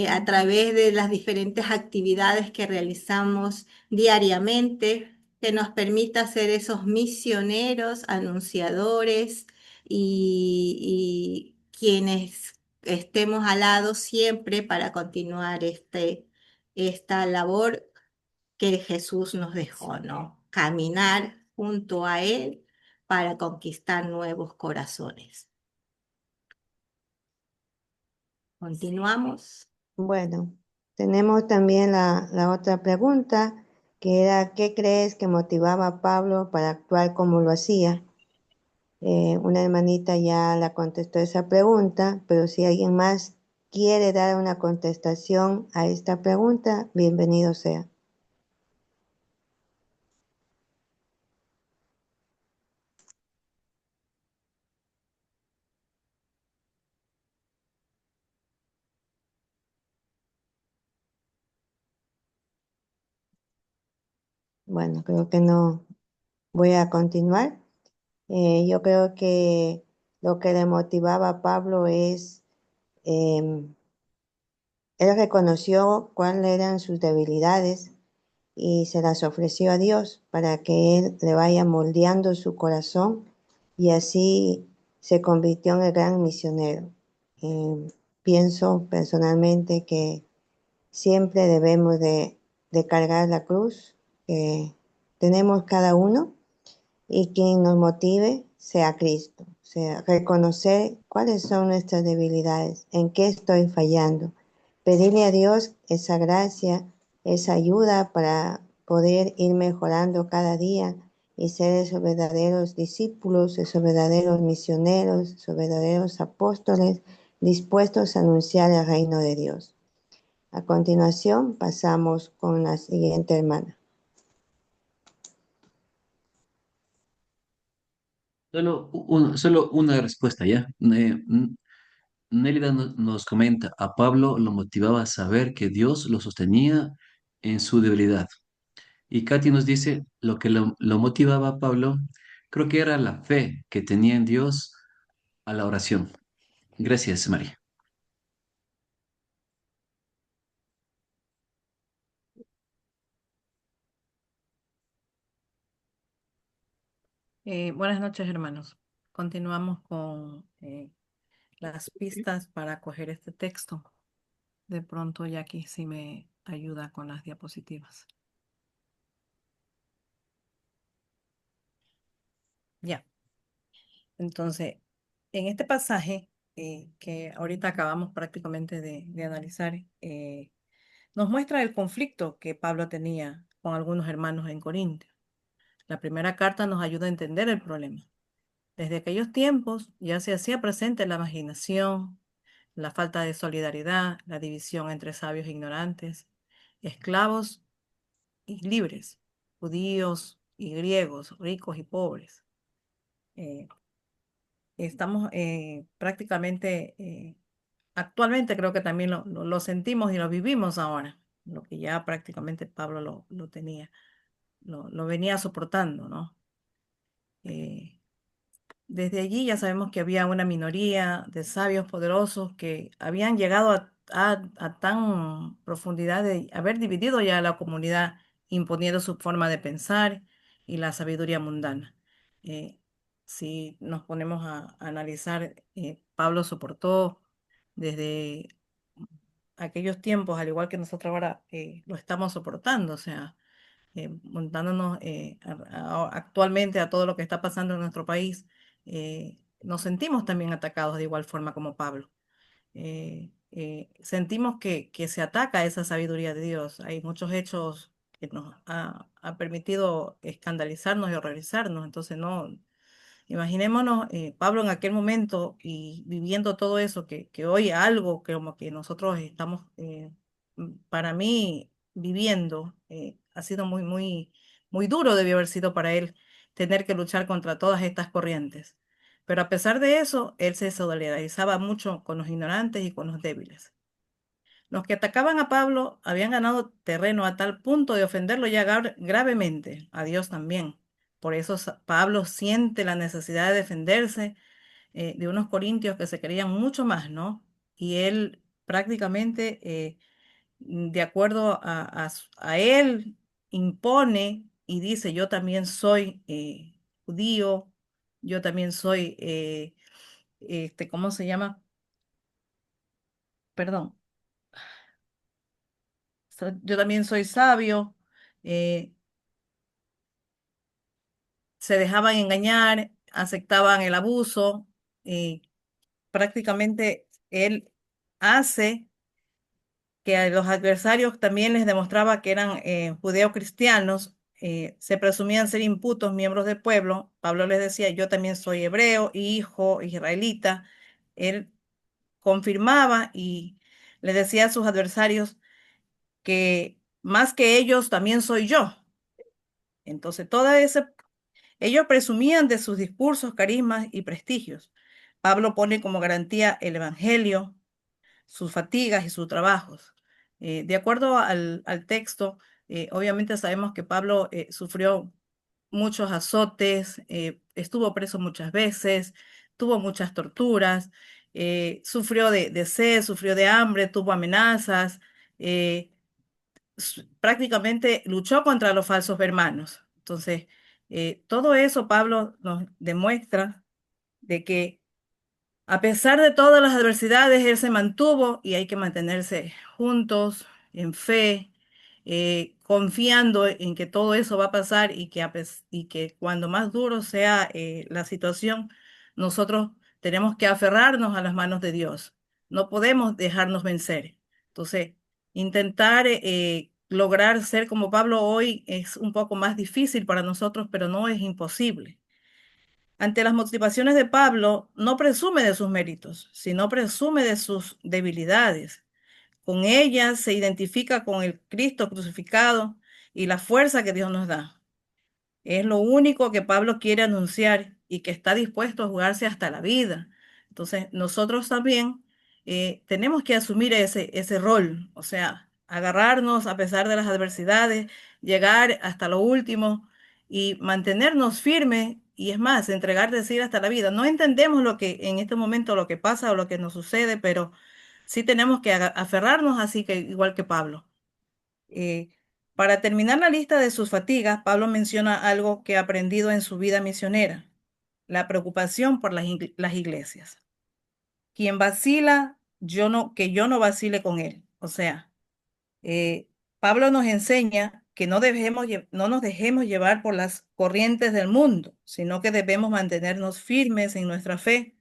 a través de las diferentes actividades que realizamos diariamente, que nos permita ser esos misioneros, anunciadores y quienes estemos al lado siempre para continuar esta labor que Jesús nos dejó, ¿no? Caminar junto a Él para conquistar nuevos corazones. Continuamos. Bueno, tenemos también la otra pregunta, que era, ¿qué crees que motivaba a Pablo para actuar como lo hacía? Una hermanita ya la contestó esa pregunta, pero si alguien más quiere dar una contestación a esta pregunta, bienvenido sea. Bueno, creo que no voy a continuar. Yo creo que lo que le motivaba a Pablo es, él reconoció cuáles eran sus debilidades y se las ofreció a Dios para que Él le vaya moldeando su corazón y así se convirtió en el gran misionero. Pienso personalmente que siempre debemos de cargar la cruz que tenemos cada uno y quien nos motive sea Cristo, sea reconocer cuáles son nuestras debilidades, en qué estoy fallando, pedirle a Dios esa gracia, esa ayuda para poder ir mejorando cada día y ser esos verdaderos discípulos, esos verdaderos misioneros, esos verdaderos apóstoles dispuestos a anunciar el reino de Dios. A continuación pasamos con la siguiente hermana. Solo una respuesta, ¿ya? Nélida nos comenta, a Pablo lo motivaba a saber que Dios lo sostenía en su debilidad. Y Katy nos dice, lo que lo motivaba a Pablo, creo que era la fe que tenía en Dios a la oración. Gracias, María. Buenas noches, hermanos. Continuamos con las pistas para coger este texto. De pronto, Jackie, sí me ayuda con las diapositivas. Ya. Entonces, en este pasaje que ahorita acabamos prácticamente de analizar, nos muestra el conflicto que Pablo tenía con algunos hermanos en Corinto. La primera carta nos ayuda a entender el problema. Desde aquellos tiempos ya se hacía presente la imaginación, la falta de solidaridad, la división entre sabios e ignorantes, esclavos y libres, judíos y griegos, ricos y pobres. Estamos prácticamente, actualmente creo que también lo sentimos y lo vivimos ahora, lo que ya prácticamente Pablo lo tenía, lo venía soportando, ¿no? Desde allí ya sabemos que había una minoría de sabios poderosos que habían llegado a tan profundidad de haber dividido ya la comunidad, imponiendo su forma de pensar y la sabiduría mundana. Eh, si nos ponemos a analizar, Pablo soportó desde aquellos tiempos, al igual que nosotros ahora lo estamos soportando, o sea, montándonos actualmente a todo lo que está pasando en nuestro país, nos sentimos también atacados de igual forma como Pablo. Sentimos que se ataca esa sabiduría de Dios. Hay muchos hechos que nos ha permitido escandalizarnos y horrorizarnos. Entonces, no, imaginémonos Pablo en aquel momento y viviendo todo eso, que hoy algo que como que nosotros estamos, para mí, viviendo, ha sido muy, muy, muy duro debió haber sido para él tener que luchar contra todas estas corrientes. Pero a pesar de eso, él se solidarizaba mucho con los ignorantes y con los débiles. Los que atacaban a Pablo habían ganado terreno a tal punto de ofenderlo ya gravemente, a Dios también. Por eso Pablo siente la necesidad de defenderse de unos corintios que se creían mucho más, ¿no? Y él prácticamente, de acuerdo a él, impone y dice, yo también soy judío, yo también soy, ¿cómo se llama? Perdón, yo también soy sabio. eh, Se dejaban engañar, aceptaban el abuso, y prácticamente él hace que a los adversarios también les demostraba que eran judeocristianos, se presumían ser imputos miembros del pueblo. Pablo les decía, yo también soy hebreo, hijo israelita. Él confirmaba y le decía a sus adversarios que más que ellos también soy yo. Entonces, ellos presumían de sus discursos, carismas y prestigios. Pablo pone como garantía el Evangelio, sus fatigas y sus trabajos. De acuerdo al texto, Obviamente sabemos que Pablo sufrió muchos azotes, estuvo preso muchas veces, tuvo muchas torturas, sufrió de sed, sufrió de hambre, tuvo amenazas, prácticamente luchó contra los falsos hermanos. Entonces, todo eso Pablo nos demuestra de que a pesar de todas las adversidades, él se mantuvo y hay que mantenerse juntos, en fe, confiando en que todo eso va a pasar y y que cuando más duro sea la situación, nosotros tenemos que aferrarnos a las manos de Dios. No podemos dejarnos vencer. Entonces, intentar lograr ser como Pablo hoy es un poco más difícil para nosotros, pero no es imposible. Ante las motivaciones de Pablo, no presume de sus méritos, sino presume de sus debilidades. Con ellas se identifica con el Cristo crucificado y la fuerza que Dios nos da. Es lo único que Pablo quiere anunciar y que está dispuesto a jugarse hasta la vida. Entonces, nosotros también tenemos que asumir ese rol, o sea, agarrarnos a pesar de las adversidades, llegar hasta lo último y mantenernos firmes y es más, entregar, decir hasta la vida. No entendemos lo que en este momento lo que pasa o lo que nos sucede, pero sí tenemos que aferrarnos así que igual que Pablo. Eh, para terminar la lista de sus fatigas, Pablo menciona algo que ha aprendido en su vida misionera, la preocupación por las iglesias. Quien vacila, que yo no vacile con él. O sea, Pablo nos enseña que no nos dejemos llevar por las corrientes del mundo, sino que debemos mantenernos firmes en nuestra fe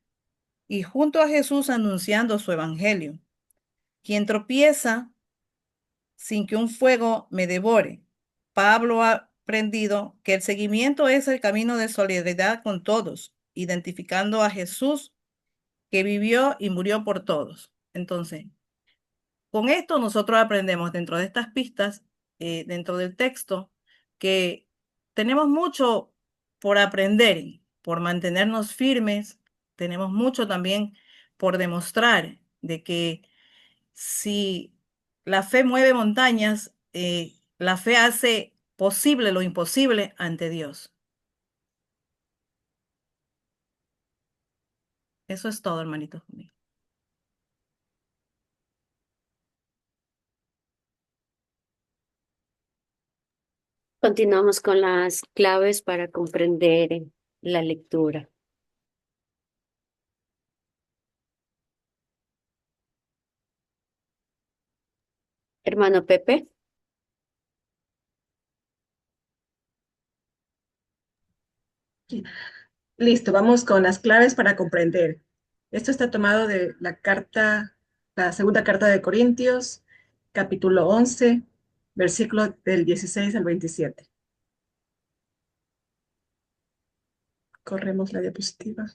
y junto a Jesús anunciando su evangelio. Quien tropieza sin que un fuego me devore. Pablo ha aprendido que el seguimiento es el camino de solidaridad con todos, identificando a Jesús que vivió y murió por todos. Entonces, con esto nosotros aprendemos dentro de estas pistas, dentro del texto, que tenemos mucho por aprender, por mantenernos firmes, tenemos mucho también por demostrar de que si la fe mueve montañas, la fe hace posible lo imposible ante Dios. Eso es todo, hermanito. Continuamos con las claves para comprender la lectura. Hermano Pepe. Listo, vamos con las claves para comprender. Esto está tomado de la segunda carta de Corintios, capítulo 11, versículo del 16 al 27. Corremos la diapositiva.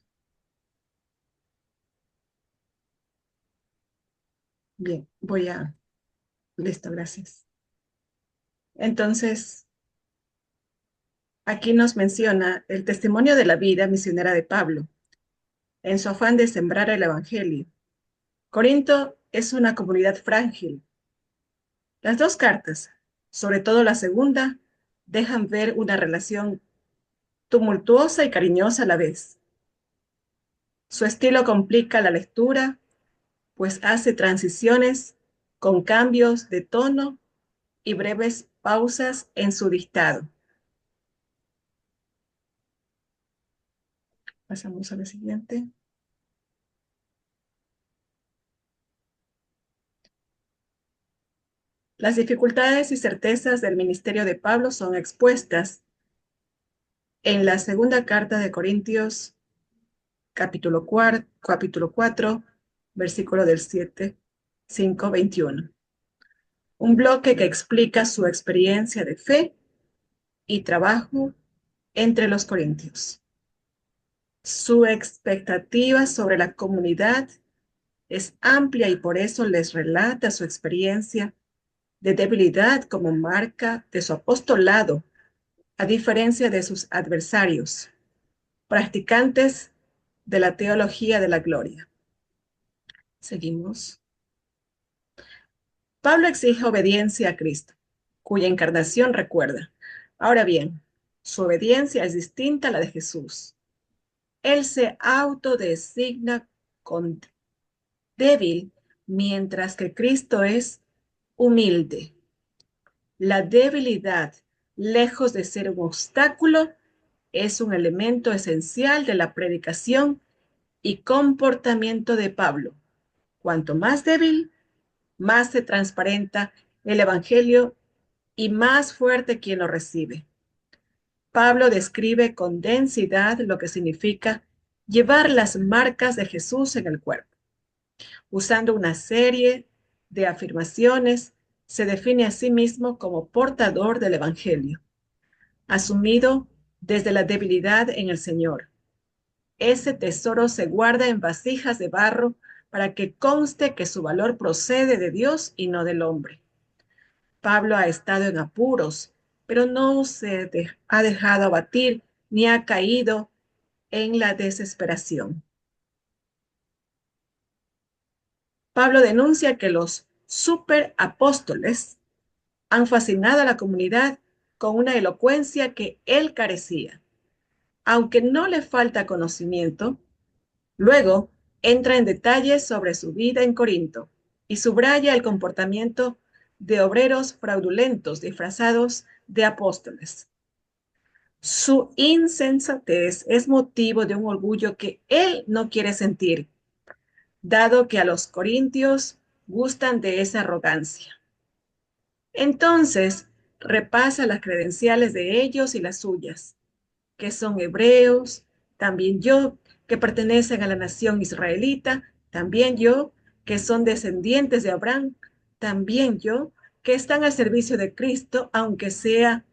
Bien, listo, gracias. Entonces, aquí nos menciona el testimonio de la vida misionera de Pablo, en su afán de sembrar el evangelio. Corinto es una comunidad frágil. Las dos cartas, sobre todo la segunda, dejan ver una relación tumultuosa y cariñosa a la vez. Su estilo complica la lectura, pues hace transiciones con cambios de tono y breves pausas en su dictado. Pasamos a la siguiente. Las dificultades y certezas del ministerio de Pablo son expuestas en la segunda carta de Corintios, capítulo 4, versículo del 5, 21. Un bloque que explica su experiencia de fe y trabajo entre los corintios. Su expectativa sobre la comunidad es amplia y por eso les relata su experiencia de debilidad como marca de su apostolado, a diferencia de sus adversarios, practicantes de la teología de la gloria. Seguimos. Pablo exige obediencia a Cristo. cuya encarnación recuerda. Ahora bien, su obediencia es distinta a la de Jesús. Él se autodesigna con débil, mientras que Cristo es humilde. La debilidad, lejos de ser un obstáculo, es un elemento esencial de la predicación y comportamiento de Pablo. Cuanto más débil, más se transparenta el Evangelio y más fuerte quien lo recibe. Pablo describe con densidad lo que significa llevar las marcas de Jesús en el cuerpo. Usando una serie de afirmaciones, se define a sí mismo como portador del Evangelio, asumido desde la debilidad en el Señor. Ese tesoro se guarda en vasijas de barro para que conste que su valor procede de Dios y no del hombre. Pablo ha estado en apuros, pero no se ha dejado abatir ni ha caído en la desesperación. Pablo denuncia que los superapóstoles han fascinado a la comunidad con una elocuencia que él carecía. Aunque no le falta conocimiento, luego entra en detalles sobre su vida en Corinto y subraya el comportamiento de obreros fraudulentos disfrazados de apóstoles. Su insensatez es motivo de un orgullo que él no quiere sentir, dado que a los corintios gustan de esa arrogancia. Entonces, repasa las credenciales de ellos y las suyas, que son hebreos, también yo, que pertenecen a la nación israelita, también yo, que son descendientes de Abraham, también yo, que están al servicio de Cristo, aunque sea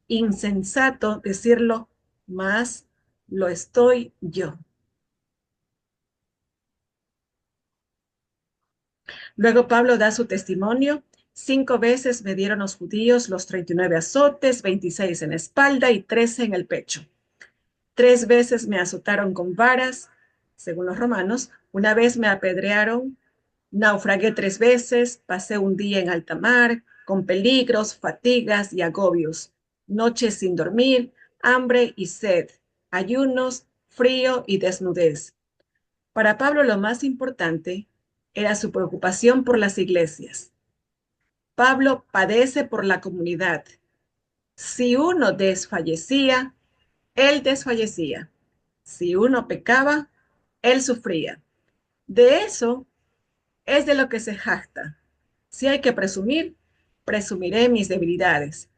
insensato decirlo, más lo estoy yo. Luego Pablo da su testimonio. 5 veces me dieron los judíos los 39 azotes, 26 en la espalda y 13 en el pecho. 3 veces me azotaron con varas, según los romanos. Una vez me apedrearon, naufragué 3 veces, pasé un día en alta mar, con peligros, fatigas y agobios, noches sin dormir, hambre y sed, ayunos, frío y desnudez. Para Pablo lo más importante era su preocupación por las iglesias. Pablo padece por la comunidad. Si uno desfallecía, él desfallecía. Si uno pecaba, él sufría. De eso es de lo que se jacta. Si hay que presumir, presumiré mis debilidades.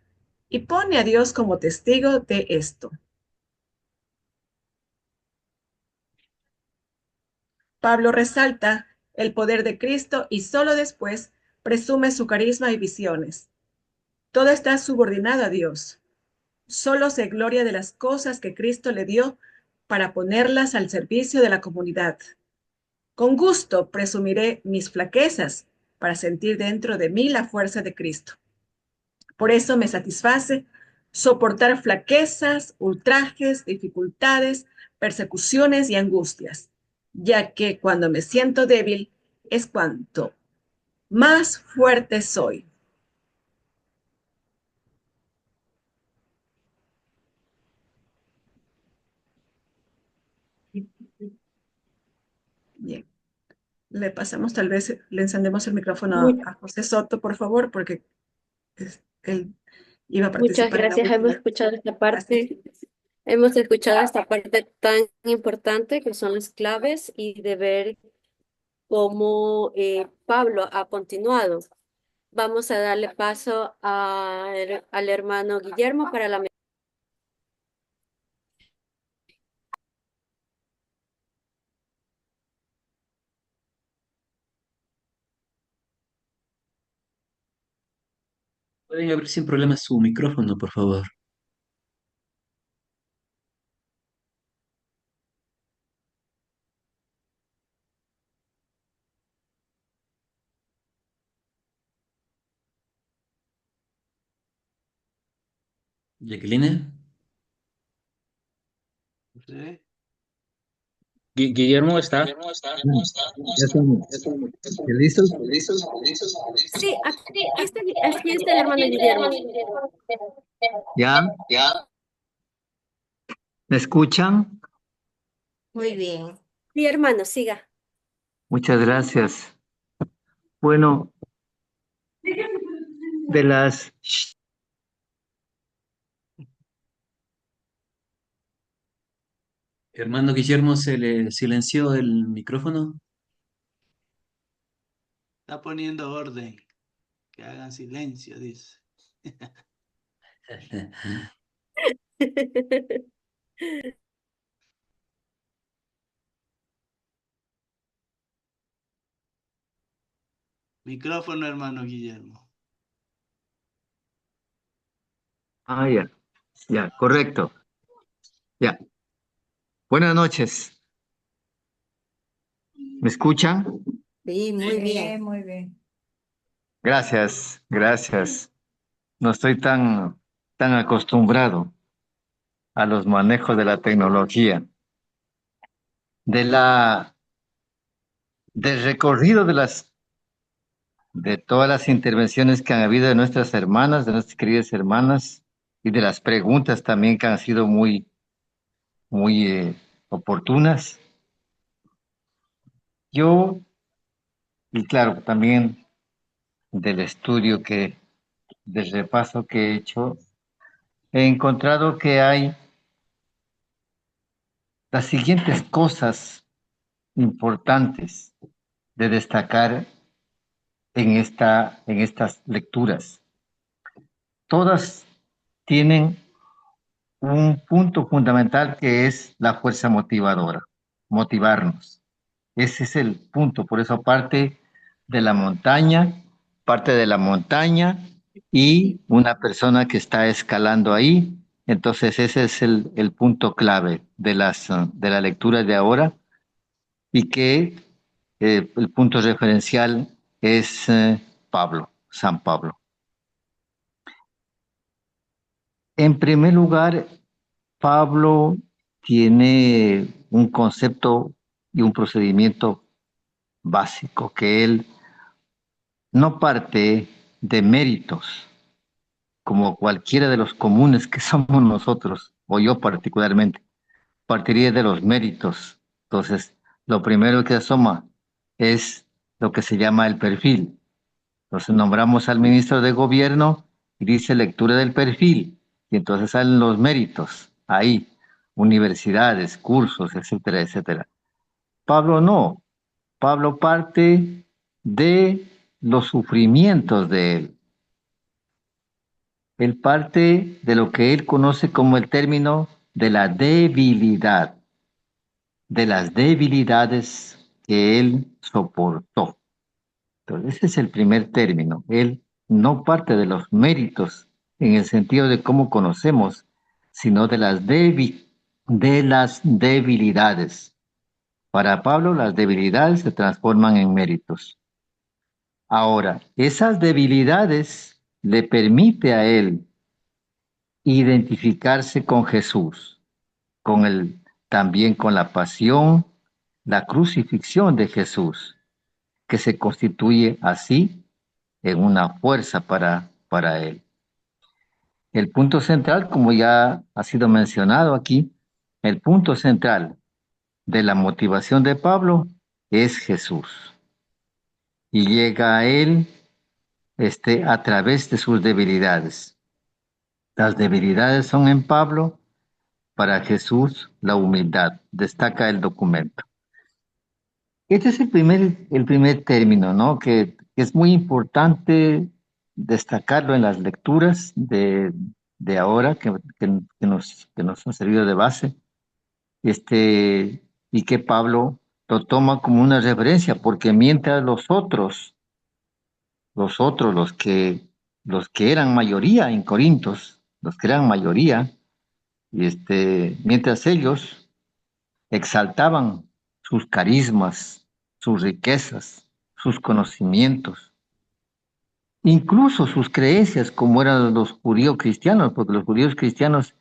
Y pone a Dios como testigo de esto. Pablo resalta el poder de Cristo y solo después presume su carisma y visiones. Todo está subordinado a Dios. Solo se gloria de las cosas que Cristo le dio para ponerlas al servicio de la comunidad. Con gusto presumiré mis flaquezas para sentir dentro de mí la fuerza de Cristo. Por eso me satisface soportar flaquezas, ultrajes, dificultades, persecuciones y angustias, ya que cuando me siento débil es cuanto más fuerte soy. Bien, le pasamos tal vez, le encendemos el micrófono a José Soto, por favor, porque él iba a Muchas participar en la gracias. Hemos última. escuchado esta parte. Hemos escuchado esta parte tan importante que son las claves y de ver cómo Pablo ha continuado. Vamos a darle paso al hermano Guillermo para la... Pueden abrir sin problema su micrófono, por favor. Jacqueline. Sí. Guillermo está. Ya estamos. ¿Ya listos? Sí, aquí está el hermano Guillermo. ¿Ya? ¿Me escuchan? Muy bien. Sí, hermano, siga. Muchas gracias. Bueno, de las... Hermano Guillermo, ¿se le silenció el micrófono? Está poniendo orden. Que hagan silencio, dice. Micrófono, hermano Guillermo. Ah, ya, correcto. Ya. Buenas noches. ¿Me escuchan? Sí, muy bien. Muy bien. Gracias. No estoy tan acostumbrado a los manejos de la tecnología. Del recorrido de todas las intervenciones que han habido de nuestras hermanas, de nuestras queridas hermanas, y de las preguntas también que han sido muy oportunas. Yo, y claro, también del del repaso que he hecho, he encontrado que hay las siguientes cosas importantes de destacar en estas lecturas. Todas tienen un punto fundamental que es la fuerza motivadora, motivarnos. Ese es el punto, por eso parte de la montaña y una persona que está escalando ahí. Entonces ese es el punto clave de de la lectura de ahora y que el punto referencial es San Pablo. En primer lugar, Pablo tiene un concepto y un procedimiento básico, que él no parte de méritos, como cualquiera de los comunes que somos nosotros, o yo particularmente, partiría de los méritos. Entonces, lo primero que asoma es lo que se llama el perfil. Entonces, nombramos al ministro de gobierno y dice lectura del perfil, y entonces salen los méritos, ahí, universidades, cursos, etcétera, etcétera. Pablo no. Pablo parte de los sufrimientos de él. Él parte de lo que él conoce como el término de la debilidad, de las debilidades que él soportó. Entonces, ese es el primer término. Él no parte de los méritos en el sentido de cómo conocemos, sino de las debilidades. Para Pablo, las debilidades se transforman en méritos. Ahora, esas debilidades le permite a él identificarse con Jesús, también con la pasión, la crucifixión de Jesús, que se constituye así en una fuerza para él. El punto central, como ya ha sido mencionado aquí, el punto central de la motivación de Pablo es Jesús. Y llega a él a través de sus debilidades. Las debilidades son en Pablo, para Jesús la humildad, destaca el documento. Este es el primer término, ¿no? Que es muy importante destacarlo en las lecturas de ahora, que nos han servido de base, y que Pablo lo toma como una referencia, porque mientras los que eran mayoría en Corintios, los que eran mayoría, mientras ellos exaltaban sus carismas, sus riquezas, sus conocimientos, incluso sus creencias, como eran los judíos cristianos, porque los judíos cristianos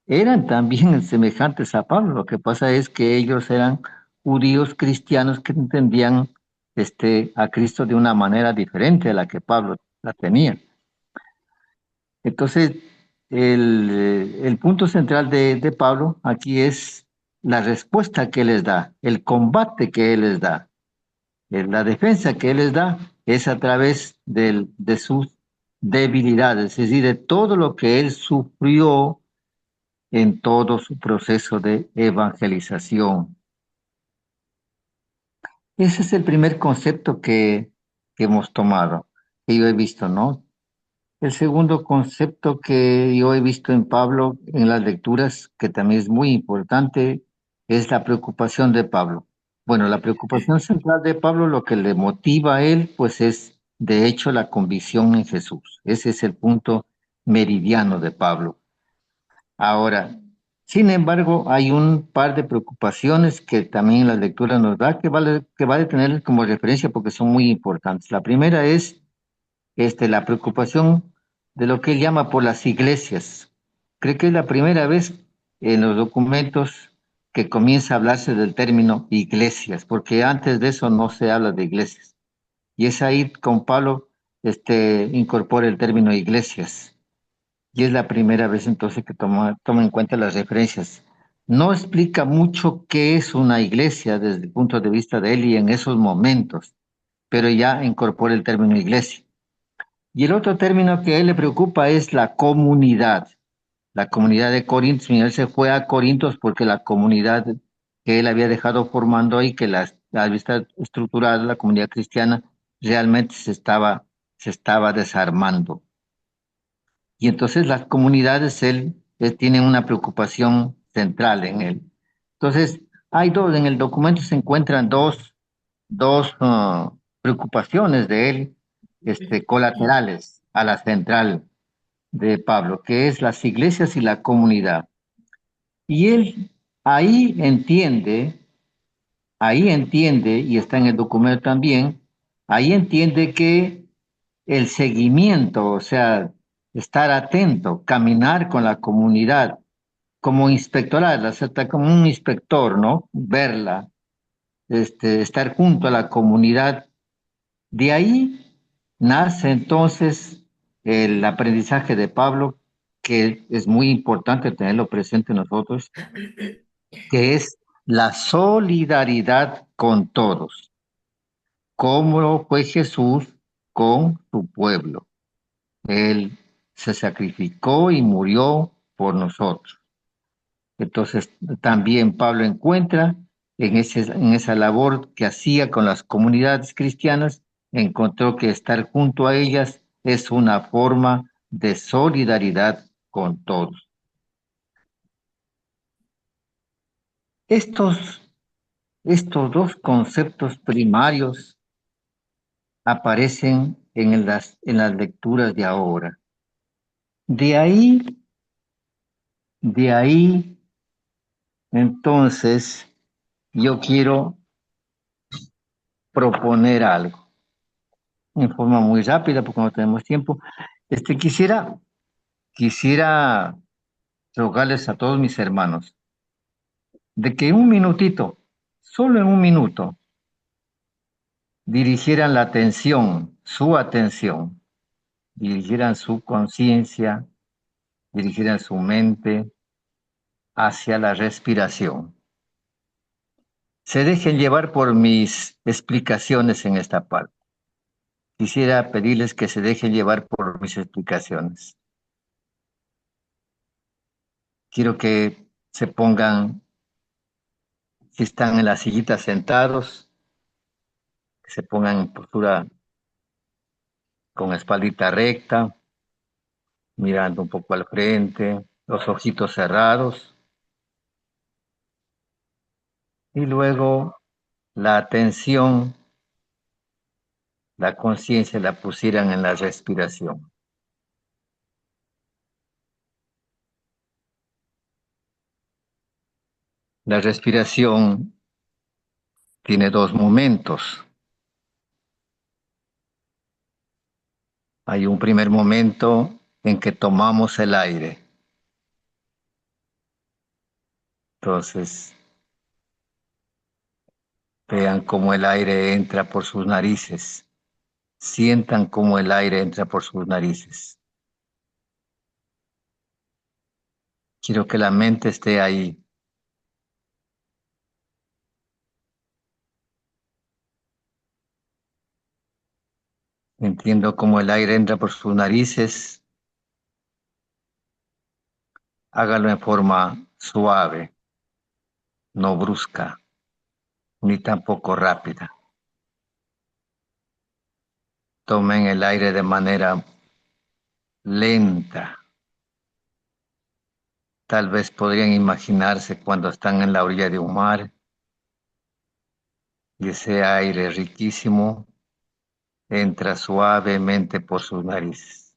eran también semejantes a Pablo. Lo que pasa es que ellos eran judíos cristianos que entendían a Cristo de una manera diferente a la que Pablo la tenía. Entonces, el punto central de Pablo aquí es la respuesta que él les da, el combate que él les da, la defensa que él les da es a través de sus debilidades, es decir, de todo lo que él sufrió en todo su proceso de evangelización. Ese es el primer concepto que hemos tomado, que yo he visto, ¿no? El segundo concepto que yo he visto en Pablo, en las lecturas, que también es muy importante, es la preocupación de Pablo. Bueno, la preocupación central de Pablo, lo que le motiva a él, pues es, de hecho, la convicción en Jesús. Ese es el punto meridiano de Pablo. Ahora, sin embargo, hay un par de preocupaciones que también la lectura nos da, que vale tener como referencia porque son muy importantes. La primera es la preocupación de lo que él llama por las iglesias. Creo que es la primera vez en los documentos que comienza a hablarse del término iglesias, porque antes de eso no se habla de iglesias. Y es ahí con Pablo incorpora el término iglesias. Y es la primera vez entonces que toma en cuenta las referencias. No explica mucho qué es una iglesia desde el punto de vista de él y en esos momentos, pero ya incorpora el término iglesia. Y el otro término que a él le preocupa es la comunidad de Corintios. Él se fue a Corintios porque la comunidad que él había dejado formando ahí, que la vista estructurada, la comunidad cristiana, realmente se estaba desarmando. Y entonces las comunidades, él tiene una preocupación central en él. Entonces, en el documento se encuentran dos preocupaciones de él, colaterales a la central de Pablo, que es las iglesias y la comunidad. Y él ahí entiende, y está en el documento también, ahí entiende que el seguimiento, o sea, estar atento, caminar con la comunidad, como inspectorar, como un inspector, ¿no? Verla, estar junto a la comunidad. De ahí nace entonces el aprendizaje de Pablo, que es muy importante tenerlo presente nosotros, que es la solidaridad con todos, como fue Jesús con su pueblo. Él se sacrificó y murió por nosotros. Entonces, también Pablo encuentra en esa labor que hacía con las comunidades cristianas, encontró que estar junto a ellas es una forma de solidaridad con todos. Estos dos conceptos primarios aparecen en las lecturas de ahora. De ahí, entonces, yo quiero proponer algo en forma muy rápida porque no tenemos tiempo. Quisiera rogarles a todos mis hermanos de que un minutito, solo en un minuto, dirigieran la atención, su atención, dirigieran su conciencia, dirigieran su mente hacia la respiración. Se dejen llevar por mis explicaciones en esta parte. Quisiera pedirles que se dejen llevar por mis explicaciones. Quiero que se pongan, si están en la sillita sentados, que se pongan en postura con espaldita recta, mirando un poco al frente, los ojitos cerrados. Y luego la atención, la conciencia la pusieran en la respiración. La respiración tiene dos momentos. Hay un primer momento en que tomamos el aire. Entonces, Vean cómo el aire entra por sus narices. Sientan cómo el aire entra por sus narices. Quiero que la mente esté ahí. Entiendo cómo el aire entra por sus narices. Hágalo en forma suave, no brusca, ni tampoco rápida. Tomen el aire de manera lenta. Tal vez podrían imaginarse cuando están en la orilla de un mar y ese aire riquísimo entra suavemente por sus narices.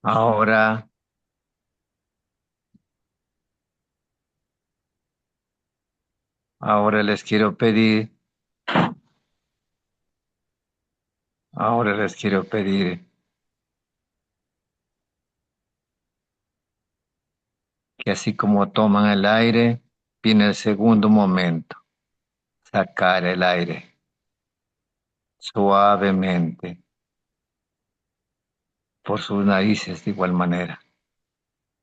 Ahora les quiero pedir, que así como toman el aire, viene el segundo momento, sacar el aire suavemente por sus narices de igual manera.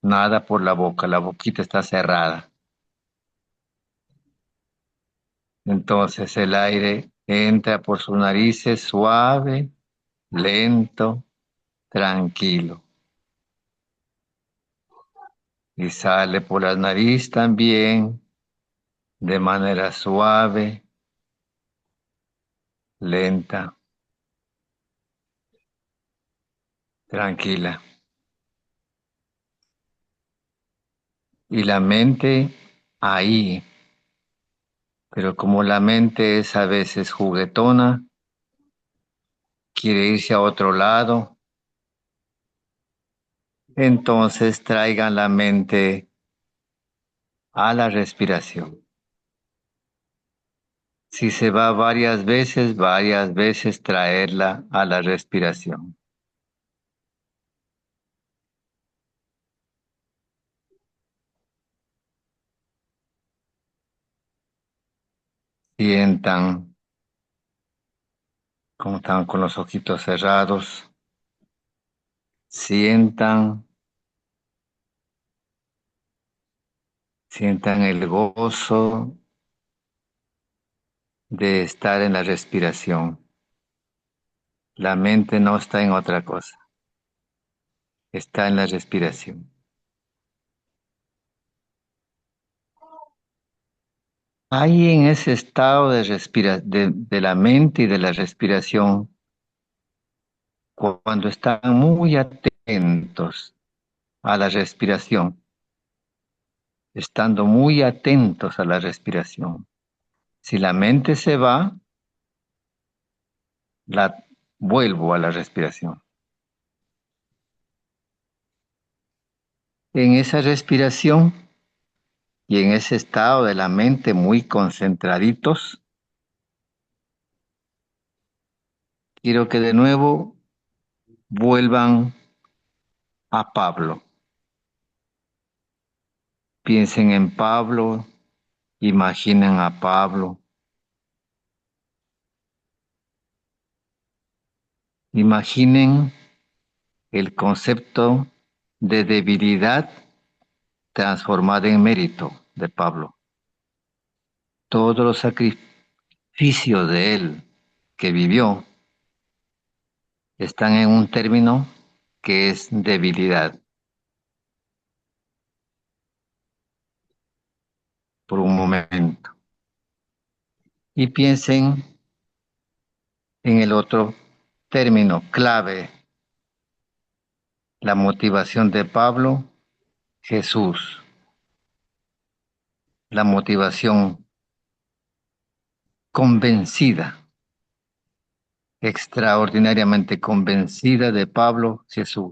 Nada por la boca, la boquita está cerrada. Entonces el aire entra por sus narices suave, lento, tranquilo. Y sale por la nariz también de manera suave, lenta, tranquila. Y la mente ahí. Pero como la mente es a veces juguetona, quiere irse a otro lado, entonces traigan la mente a la respiración. Si se va varias veces traerla a la respiración. Sientan como están con los ojitos cerrados. Sientan el gozo de estar en la respiración. La mente no está en otra cosa. Está en la respiración. Ahí en ese estado de la mente y de la respiración, cuando están muy atentos a la respiración, estando muy atentos a la respiración. Si la mente se va, la vuelvo a la respiración. En esa respiración y en ese estado de la mente muy concentraditos, quiero que de nuevo vuelvan a Pablo. Piensen en Pablo, imaginen a Pablo. Imaginen el concepto de debilidad transformada en mérito de Pablo. Todos los sacrificios de él que vivió están en un término que es debilidad. Por un momento. Y piensen en el otro término clave. La motivación de Pablo, Jesús. La motivación convencida, extraordinariamente convencida de Pablo, Jesús.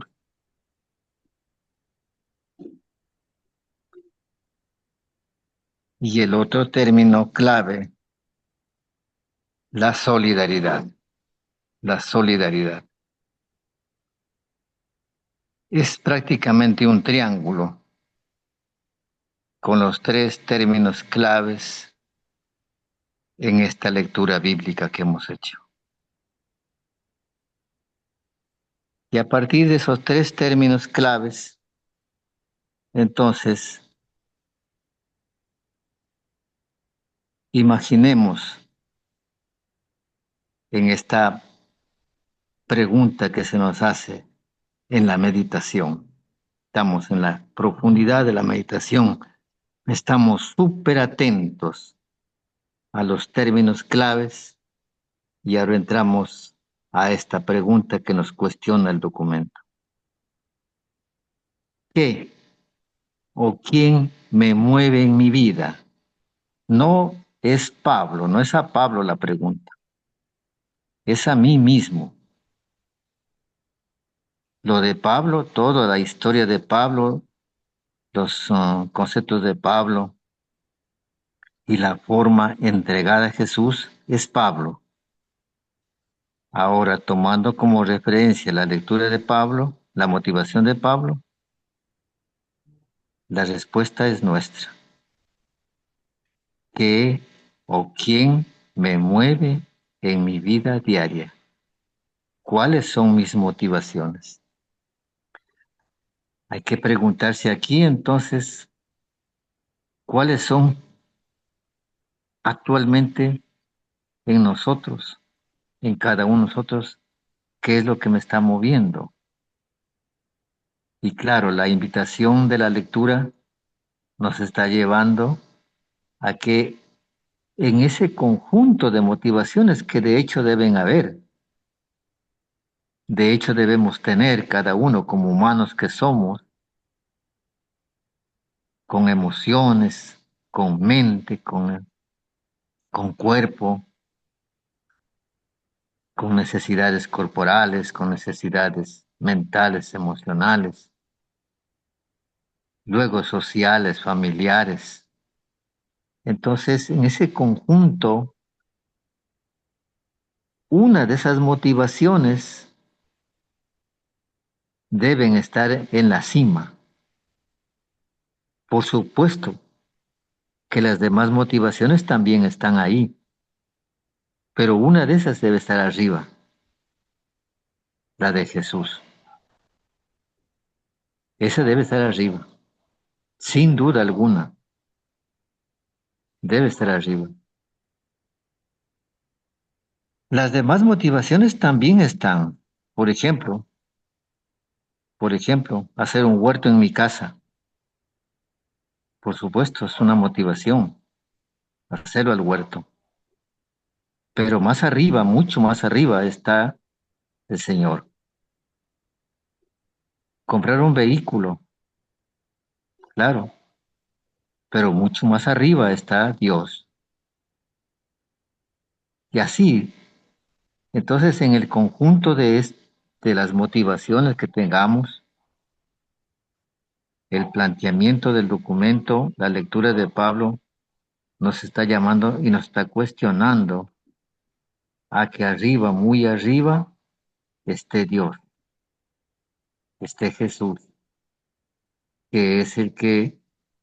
Y el otro término clave, la solidaridad. la solidaridad. Es prácticamente un triángulo con los 3 términos claves en esta lectura bíblica que hemos hecho. Y a partir de esos 3 términos claves, entonces, imaginemos en esta pregunta que se nos hace en la meditación. Estamos en la profundidad de la meditación. Estamos súper atentos a los términos claves y ahora entramos a esta pregunta que nos cuestiona el documento. ¿Qué o quién me mueve en mi vida? No es Pablo, no es a Pablo la pregunta, es a mí mismo. Lo de Pablo, toda la historia de Pablo, los conceptos de Pablo y la forma entregada a Jesús es Pablo. Ahora, tomando como referencia la lectura de Pablo, la motivación de Pablo, la respuesta es nuestra. ¿Qué o quién me mueve en mi vida diaria? ¿Cuáles son mis motivaciones? Hay que preguntarse aquí entonces, ¿cuáles son actualmente en nosotros, en cada uno de nosotros, qué es lo que me está moviendo? Y claro, la invitación de la lectura nos está llevando a que en ese conjunto de motivaciones que de hecho deben haber, de hecho debemos tener cada uno como humanos que somos, con emociones, con mente, con cuerpo, con necesidades corporales, con necesidades mentales, emocionales, luego sociales, familiares. Entonces, en ese conjunto, una de esas motivaciones deben estar en la cima. Por supuesto que las demás motivaciones también están ahí, pero una de esas debe estar arriba, la de Jesús. Esa debe estar arriba, sin duda alguna. Debe estar arriba. Las demás motivaciones también están. Por ejemplo, hacer un huerto en mi casa. Por supuesto, es una motivación, hacerlo al huerto. Pero más arriba, mucho más arriba está el Señor. Comprar un vehículo, claro, pero mucho más arriba está Dios. Y así, entonces en el conjunto de las motivaciones que tengamos, el planteamiento del documento, la lectura de Pablo, nos está llamando y nos está cuestionando a que arriba, muy arriba, esté Dios, esté Jesús, que es que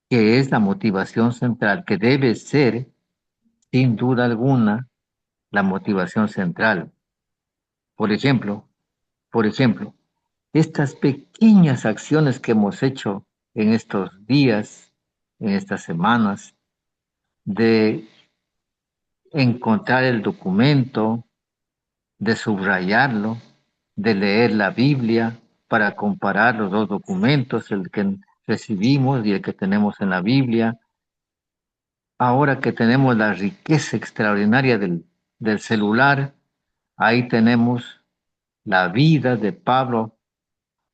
es la motivación central, que debe ser, sin duda alguna, la motivación central. Por ejemplo, estas pequeñas acciones que hemos hecho en estos días, en estas semanas, de encontrar el documento, de subrayarlo, de leer la Biblia para comparar los dos documentos, el que recibimos y el que tenemos en la Biblia. Ahora que tenemos la riqueza extraordinaria del celular, ahí tenemos la vida de Pablo.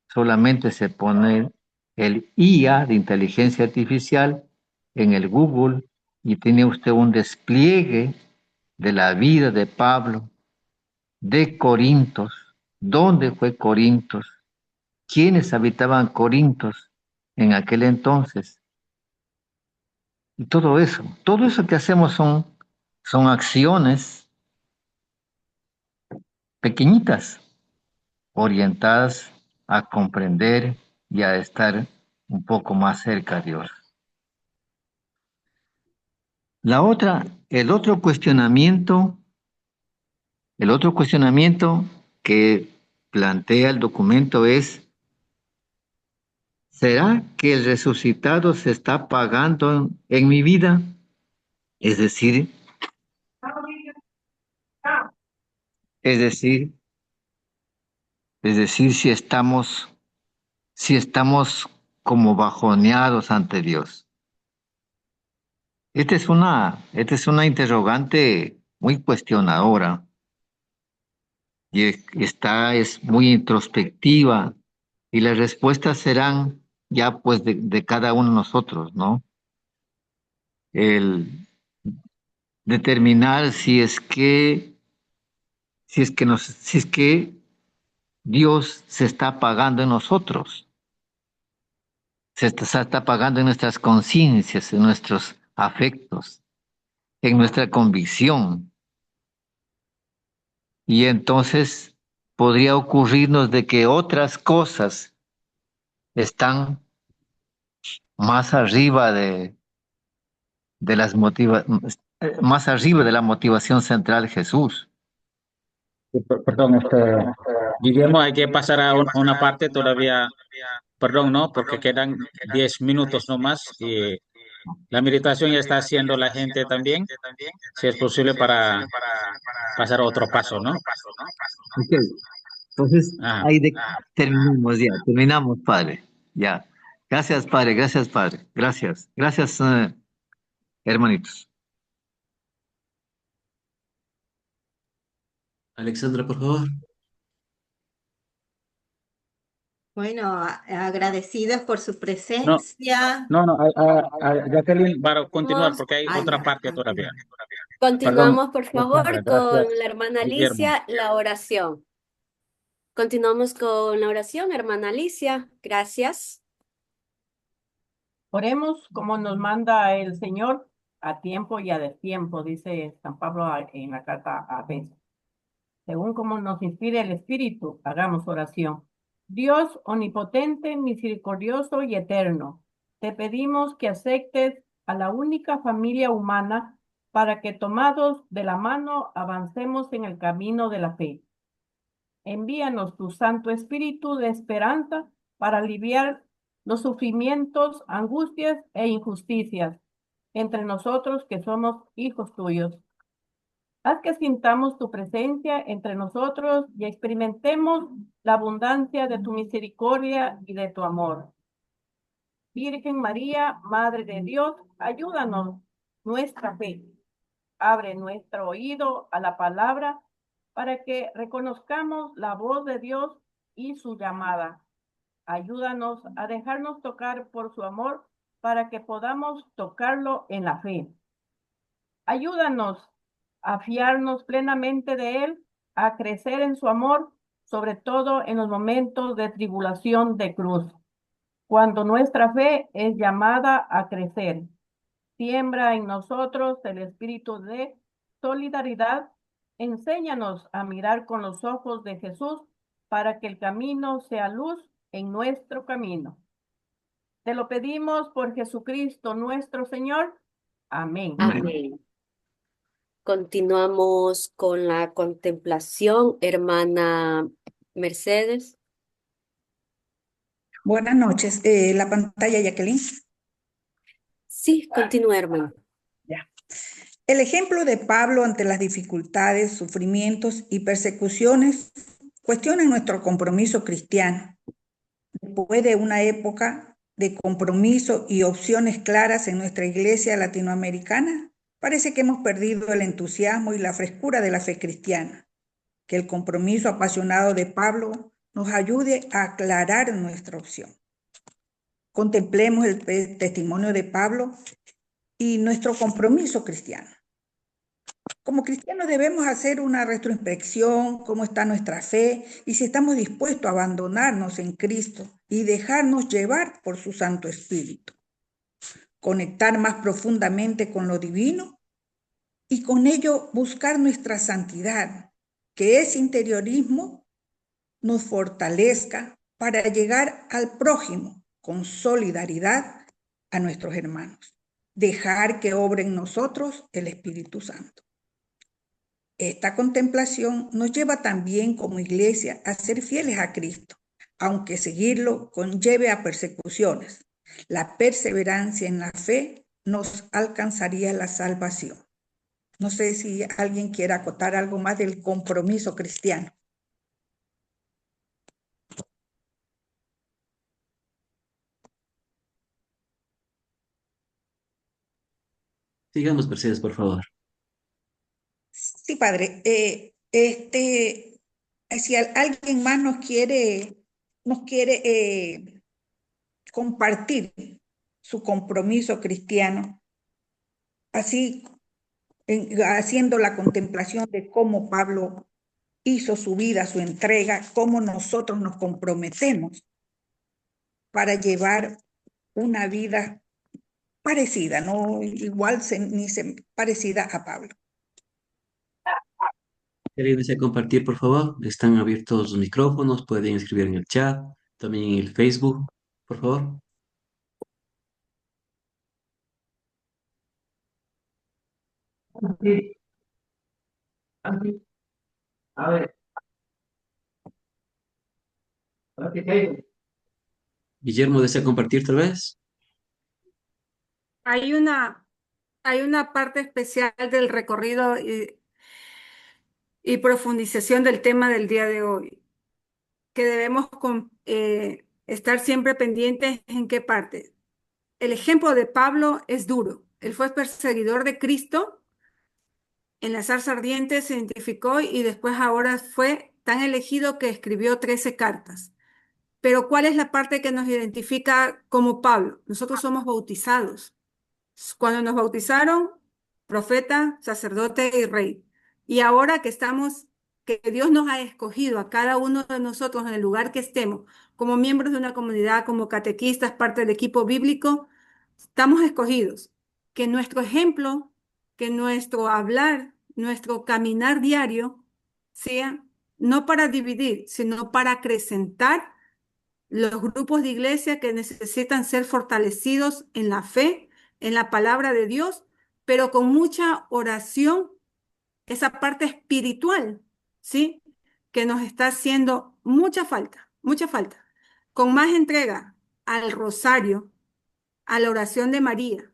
Solamente se pone el IA de inteligencia artificial en el Google y tiene usted un despliegue de la vida de Pablo, de Corintos, dónde fue Corintos, quiénes habitaban Corintos en aquel entonces. Y todo eso que hacemos son acciones pequeñitas, orientadas a comprender y a estar un poco más cerca de Dios. El otro cuestionamiento que plantea el documento es: ¿será que el resucitado se está pagando en mi vida? Es decir, si estamos como bajoneados ante Dios. Esta es una interrogante muy cuestionadora y es muy introspectiva, y las respuestas serán ya pues de cada uno de nosotros, ¿no? El determinar si es que Dios se está apagando en nosotros, se está apagando en nuestras conciencias, en nuestros afectos, en nuestra convicción. Y entonces podría ocurrirnos de que otras cosas están más arriba más arriba de la motivación central, Jesús. Perdón, Guillermo, hay que pasar a una parte todavía, perdón, ¿no? Porque quedan 10 minutos nomás y la meditación ya está haciendo la gente también, si es posible para pasar a otro paso, ¿no? Ok, entonces Ah, terminamos, Padre. Ya. Gracias, Padre, gracias, hermanitos. Alexandra, por favor. Bueno, agradecidos por su no, presencia. Jacqueline, para continuar, porque hay otra Ya, parte todavía. Perdón, Continuamos, por favor, Alexandra, con gracias, la hermana Guillermo. Alicia, la oración. Continuamos con la oración, hermana Alicia. Gracias. Oremos como nos manda el Señor, a tiempo y a destiempo, dice San Pablo en la carta a Efesios. Según como nos inspire el Espíritu, hagamos oración. Dios omnipotente, misericordioso y eterno, te pedimos que aceptes a la única familia humana para que, tomados de la mano, avancemos en el camino de la fe. Envíanos tu Santo Espíritu de esperanza para aliviar los sufrimientos, angustias e injusticias entre nosotros que somos hijos tuyos. Haz que sintamos tu presencia entre nosotros y experimentemos la abundancia de tu misericordia y de tu amor. Virgen María, Madre de Dios, ayúdanos nuestra fe. Abre nuestro oído a la palabra para que reconozcamos la voz de Dios y su llamada. Ayúdanos a dejarnos tocar por su amor para que podamos tocarlo en la fe. Ayúdanos a fiarnos plenamente de Él, a crecer en su amor, sobre todo en los momentos de tribulación de cruz, cuando nuestra fe es llamada a crecer. Siembra en nosotros el espíritu de solidaridad. Enséñanos a mirar con los ojos de Jesús para que el camino sea luz en nuestro camino. Te lo pedimos por Jesucristo nuestro Señor. Amén. Amén. Continuamos con la contemplación, hermana Mercedes. Buenas noches. La pantalla, Jacqueline. Sí, continúa, hermana. Ya. El ejemplo de Pablo ante las dificultades, sufrimientos y persecuciones cuestiona nuestro compromiso cristiano. Después de una época de compromiso y opciones claras en nuestra iglesia latinoamericana, parece que hemos perdido el entusiasmo y la frescura de la fe cristiana. Que el compromiso apasionado de Pablo nos ayude a aclarar nuestra opción. Contemplemos el testimonio de Pablo y nuestro compromiso cristiano. Como cristianos debemos hacer una retroinspección, cómo está nuestra fe y si estamos dispuestos a abandonarnos en Cristo y dejarnos llevar por su Santo Espíritu. Conectar más profundamente con lo divino y con ello buscar nuestra santidad, que ese interiorismo nos fortalezca para llegar al prójimo con solidaridad a nuestros hermanos. Dejar que obre en nosotros el Espíritu Santo. Esta contemplación nos lleva también como iglesia a ser fieles a Cristo, aunque seguirlo conlleve a persecuciones. La perseverancia en la fe nos alcanzaría la salvación. No sé si alguien quiere acotar algo más del compromiso cristiano. Sigamos, Mercedes, por favor. Sí, padre. Si alguien más nos quiere compartir su compromiso cristiano, así haciendo la contemplación de cómo Pablo hizo su vida, su entrega, cómo nosotros nos comprometemos para llevar una vida parecida, no igual parecida a Pablo. ¿Quieren desea compartir, por favor? Están abiertos los micrófonos, pueden escribir en el chat, también en el Facebook, por favor. Sí. Así. A ver. Ok. Guillermo, ¿desea compartir tal vez? Hay una parte especial del recorrido y profundización del tema del día de hoy, que debemos estar siempre pendientes en qué parte. El ejemplo de Pablo es duro. Él fue perseguidor de Cristo, en la zarza ardiente se identificó y después ahora fue tan elegido que escribió 13 cartas. Pero ¿cuál es la parte que nos identifica como Pablo? Nosotros somos bautizados. Cuando nos bautizaron, profeta, sacerdote y rey. Y ahora que Dios nos ha escogido a cada uno de nosotros en el lugar que estemos, como miembros de una comunidad, como catequistas, parte del equipo bíblico, estamos escogidos. Que nuestro ejemplo, que nuestro hablar, nuestro caminar diario sea no para dividir, sino para acrecentar los grupos de iglesia que necesitan ser fortalecidos en la fe, en la palabra de Dios, pero con mucha oración, esa parte espiritual, ¿sí? Que nos está haciendo mucha falta, mucha falta. Con más entrega al rosario, a la oración de María,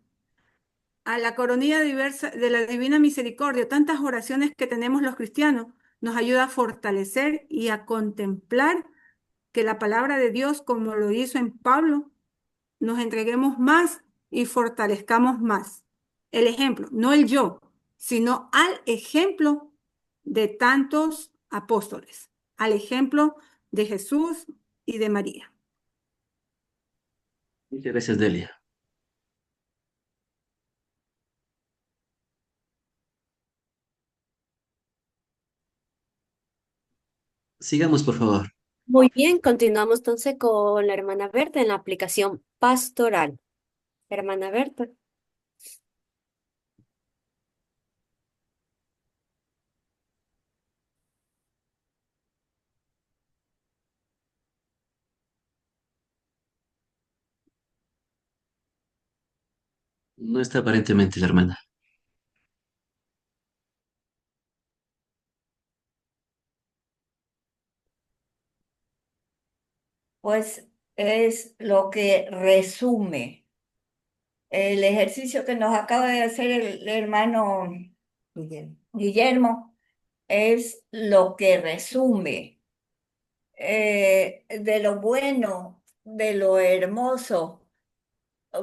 a la coronilla diversa de la Divina Misericordia, tantas oraciones que tenemos los cristianos, nos ayuda a fortalecer y a contemplar que la palabra de Dios, como lo hizo en Pablo, nos entreguemos más y fortalezcamos más. El ejemplo, no el yo, sino al ejemplo de tantos apóstoles, al ejemplo de Jesús y de María. Muchas gracias, Delia. Sigamos, por favor. Muy bien, continuamos entonces con la hermana Berta en la aplicación pastoral. Hermana Berta. No está aparentemente la hermana. Pues es lo que resume el ejercicio que nos acaba de hacer el hermano Guillermo, es lo que resume de lo bueno, de lo hermoso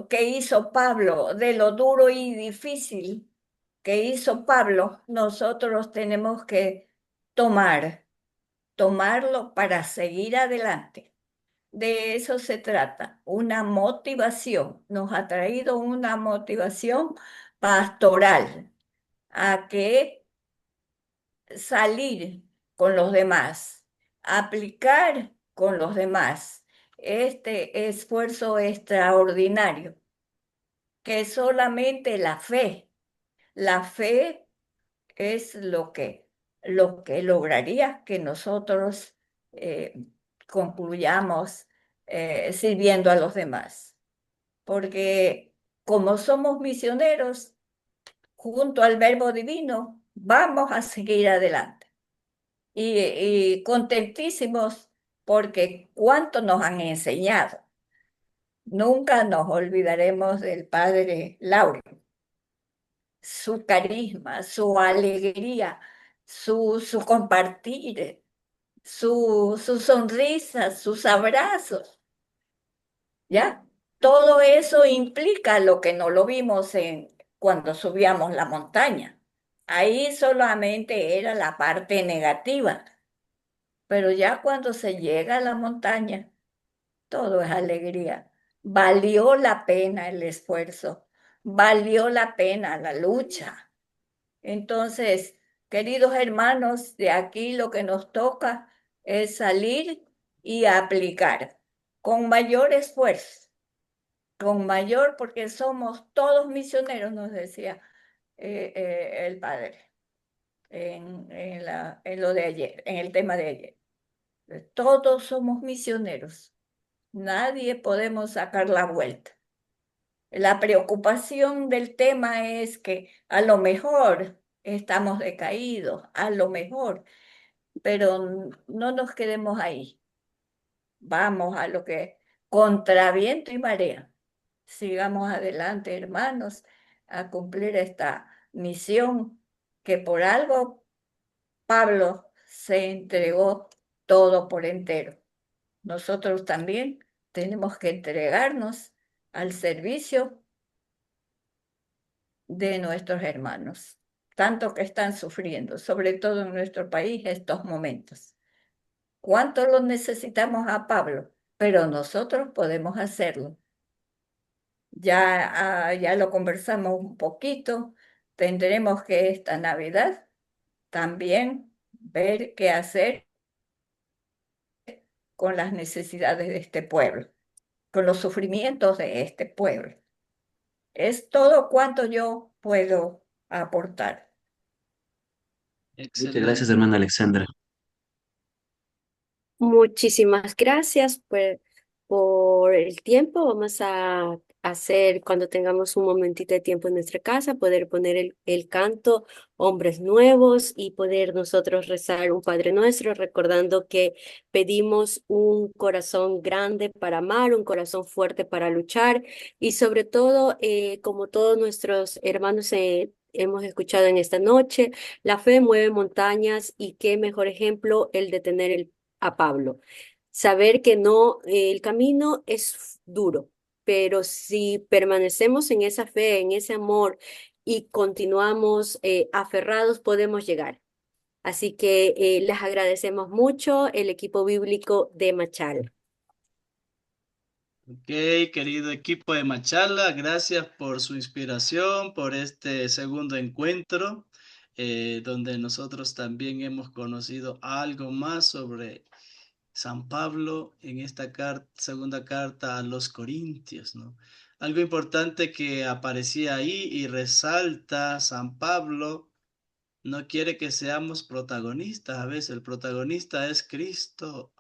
que hizo Pablo, de lo duro y difícil que hizo Pablo. Nosotros tenemos que tomarlo para seguir adelante. De eso se trata, una motivación. Nos ha traído una motivación pastoral a que salir con los demás, aplicar con los demás este esfuerzo extraordinario, que es solamente la fe es lo que lo que lograría que nosotros concluyamos sirviendo a los demás. Porque como somos misioneros, junto al Verbo Divino, vamos a seguir adelante. Y contentísimos porque cuánto nos han enseñado. Nunca nos olvidaremos del Padre Lauro, su carisma, su alegría, su compartir, su sonrisa, sus abrazos, ¿ya? Todo eso implica lo que no lo vimos cuando subíamos la montaña. Ahí solamente era la parte negativa, pero ya cuando se llega a la montaña, todo es alegría. Valió la pena el esfuerzo, valió la pena la lucha. Entonces, queridos hermanos, de aquí lo que nos toca es salir y aplicar con mayor esfuerzo, con mayor, porque somos todos misioneros, nos decía el padre en lo de ayer, en el tema de ayer. Todos somos misioneros. Nadie podemos sacar la vuelta. La preocupación del tema es que a lo mejor estamos decaídos, a lo mejor, pero no nos quedemos ahí. Vamos a lo que contra viento y marea. Sigamos adelante, hermanos, a cumplir esta misión que por algo Pablo se entregó todo por entero. Nosotros también tenemos que entregarnos al servicio de nuestros hermanos, tanto que están sufriendo, sobre todo en nuestro país, estos momentos. ¿Cuánto lo necesitamos a Pablo? Pero nosotros podemos hacerlo. Ya lo conversamos un poquito. Tendremos que esta Navidad también ver qué hacer con las necesidades de este pueblo, con los sufrimientos de este pueblo. Es todo cuanto yo puedo aportar. Muchas Excelente. gracias, hermana Alexandra. Muchísimas gracias por el tiempo. Vamos a hacer, cuando tengamos un momentito de tiempo en nuestra casa, poder poner el canto Hombres Nuevos y poder nosotros rezar un Padre Nuestro, recordando que pedimos un corazón grande para amar, un corazón fuerte para luchar y sobre todo, como todos nuestros hermanos hemos escuchado en esta noche, la fe mueve montañas y qué mejor ejemplo el de tener a Pablo. Saber que no, el camino es duro, pero si permanecemos en esa fe, en ese amor y continuamos aferrados, podemos llegar. Así que les agradecemos mucho el equipo bíblico de Machala. Ok, querido equipo de Machala, gracias por su inspiración, por este segundo encuentro, donde nosotros también hemos conocido algo más sobre San Pablo en esta segunda carta a los Corintios, ¿no? Algo importante que aparecía ahí y resalta San Pablo, no quiere que seamos protagonistas, a veces el protagonista es Cristo.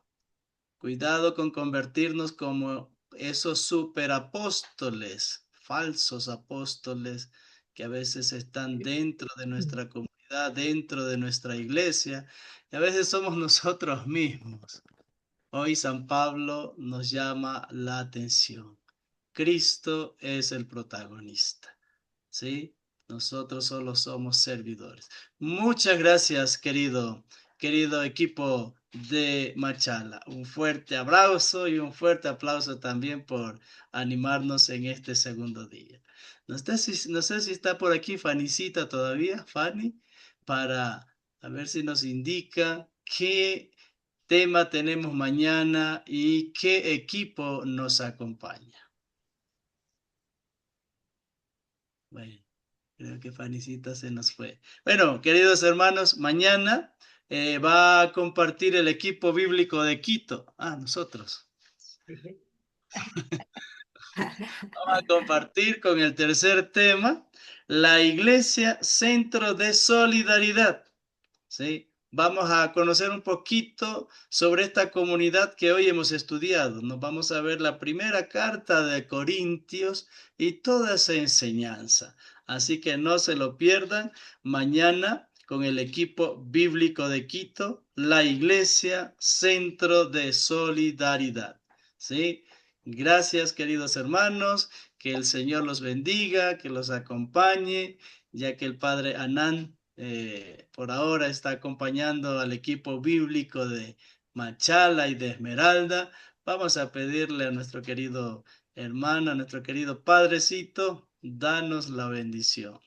Cuidado con convertirnos como esos superapóstoles, falsos apóstoles que a veces están dentro de nuestra comunidad, dentro de nuestra iglesia, y a veces somos nosotros mismos. Hoy San Pablo nos llama la atención. Cristo es el protagonista, ¿sí? Nosotros solo somos servidores. Muchas gracias, querido equipo de Machala. Un fuerte abrazo y un fuerte aplauso también por animarnos en este segundo día. No sé si está por aquí Fanicita todavía, Fanny, para a ver si nos indica qué tema tenemos mañana y qué equipo nos acompaña. Bueno, creo que Fanicita se nos fue. Bueno, queridos hermanos, mañana va a compartir el equipo bíblico de Quito. Nosotros. Vamos a compartir con el tercer tema, la Iglesia Centro de Solidaridad. ¿Sí? vamos a conocer un poquito sobre esta comunidad que hoy hemos estudiado. Nos vamos a ver la primera carta de Corintios y toda esa enseñanza. Así que no se lo pierdan mañana con el equipo bíblico de Quito, la Iglesia Centro de Solidaridad. ¿Sí? Gracias, queridos hermanos. Que el Señor los bendiga, que los acompañe, ya que el Padre Anán por ahora está acompañando al equipo bíblico de Machala y de Esmeralda. Vamos a pedirle a nuestro querido hermano, a nuestro querido Padrecito, danos la bendición.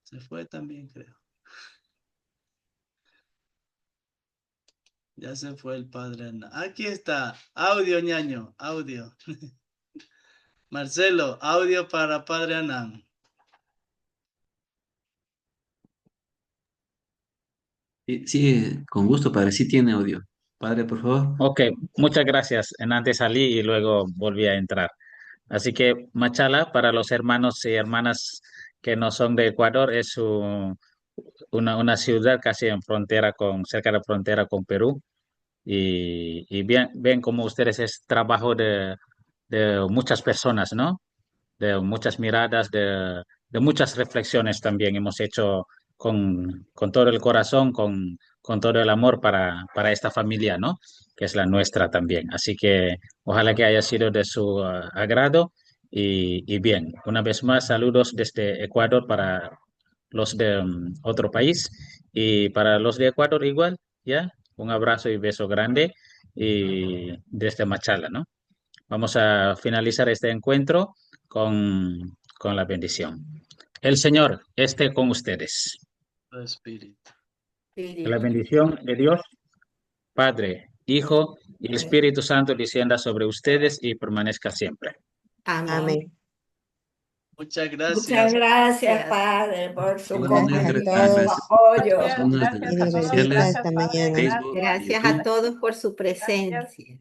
Se fue también, creo. Ya se fue el Padre Anán. Aquí está. Audio, ñaño. Audio. Marcelo, audio para Padre Anán. Sí, con gusto, padre. Sí tiene audio. Padre, por favor. Ok, muchas gracias. En antes salí y luego volví a entrar. Así que Machala, para los hermanos y hermanas que no son de Ecuador, es una ciudad casi en frontera cerca de la frontera con Perú. Y bien, ven como ustedes es trabajo de muchas personas, ¿no? De muchas miradas, de muchas reflexiones también hemos hecho con todo el corazón, con todo el amor para esta familia, ¿no? Que es la nuestra también. Así que ojalá que haya sido de su agrado y bien, una vez más, saludos desde Ecuador para los de otro país y para los de Ecuador igual, ¿ya? Un abrazo y beso grande y desde Machala, ¿no? Vamos a finalizar este encuentro con la bendición. El Señor esté con ustedes. Espíritu. Que la bendición de Dios, Padre, Hijo y Espíritu Santo descienda sobre ustedes y permanezca siempre. Amén. Muchas gracias. Muchas gracias, Padre, por su Igualmente, compañía, su gracias. apoyo. Personas de redes sociales, Hasta mañana. Facebook, Gracias a YouTube. todos por su presencia. Gracias.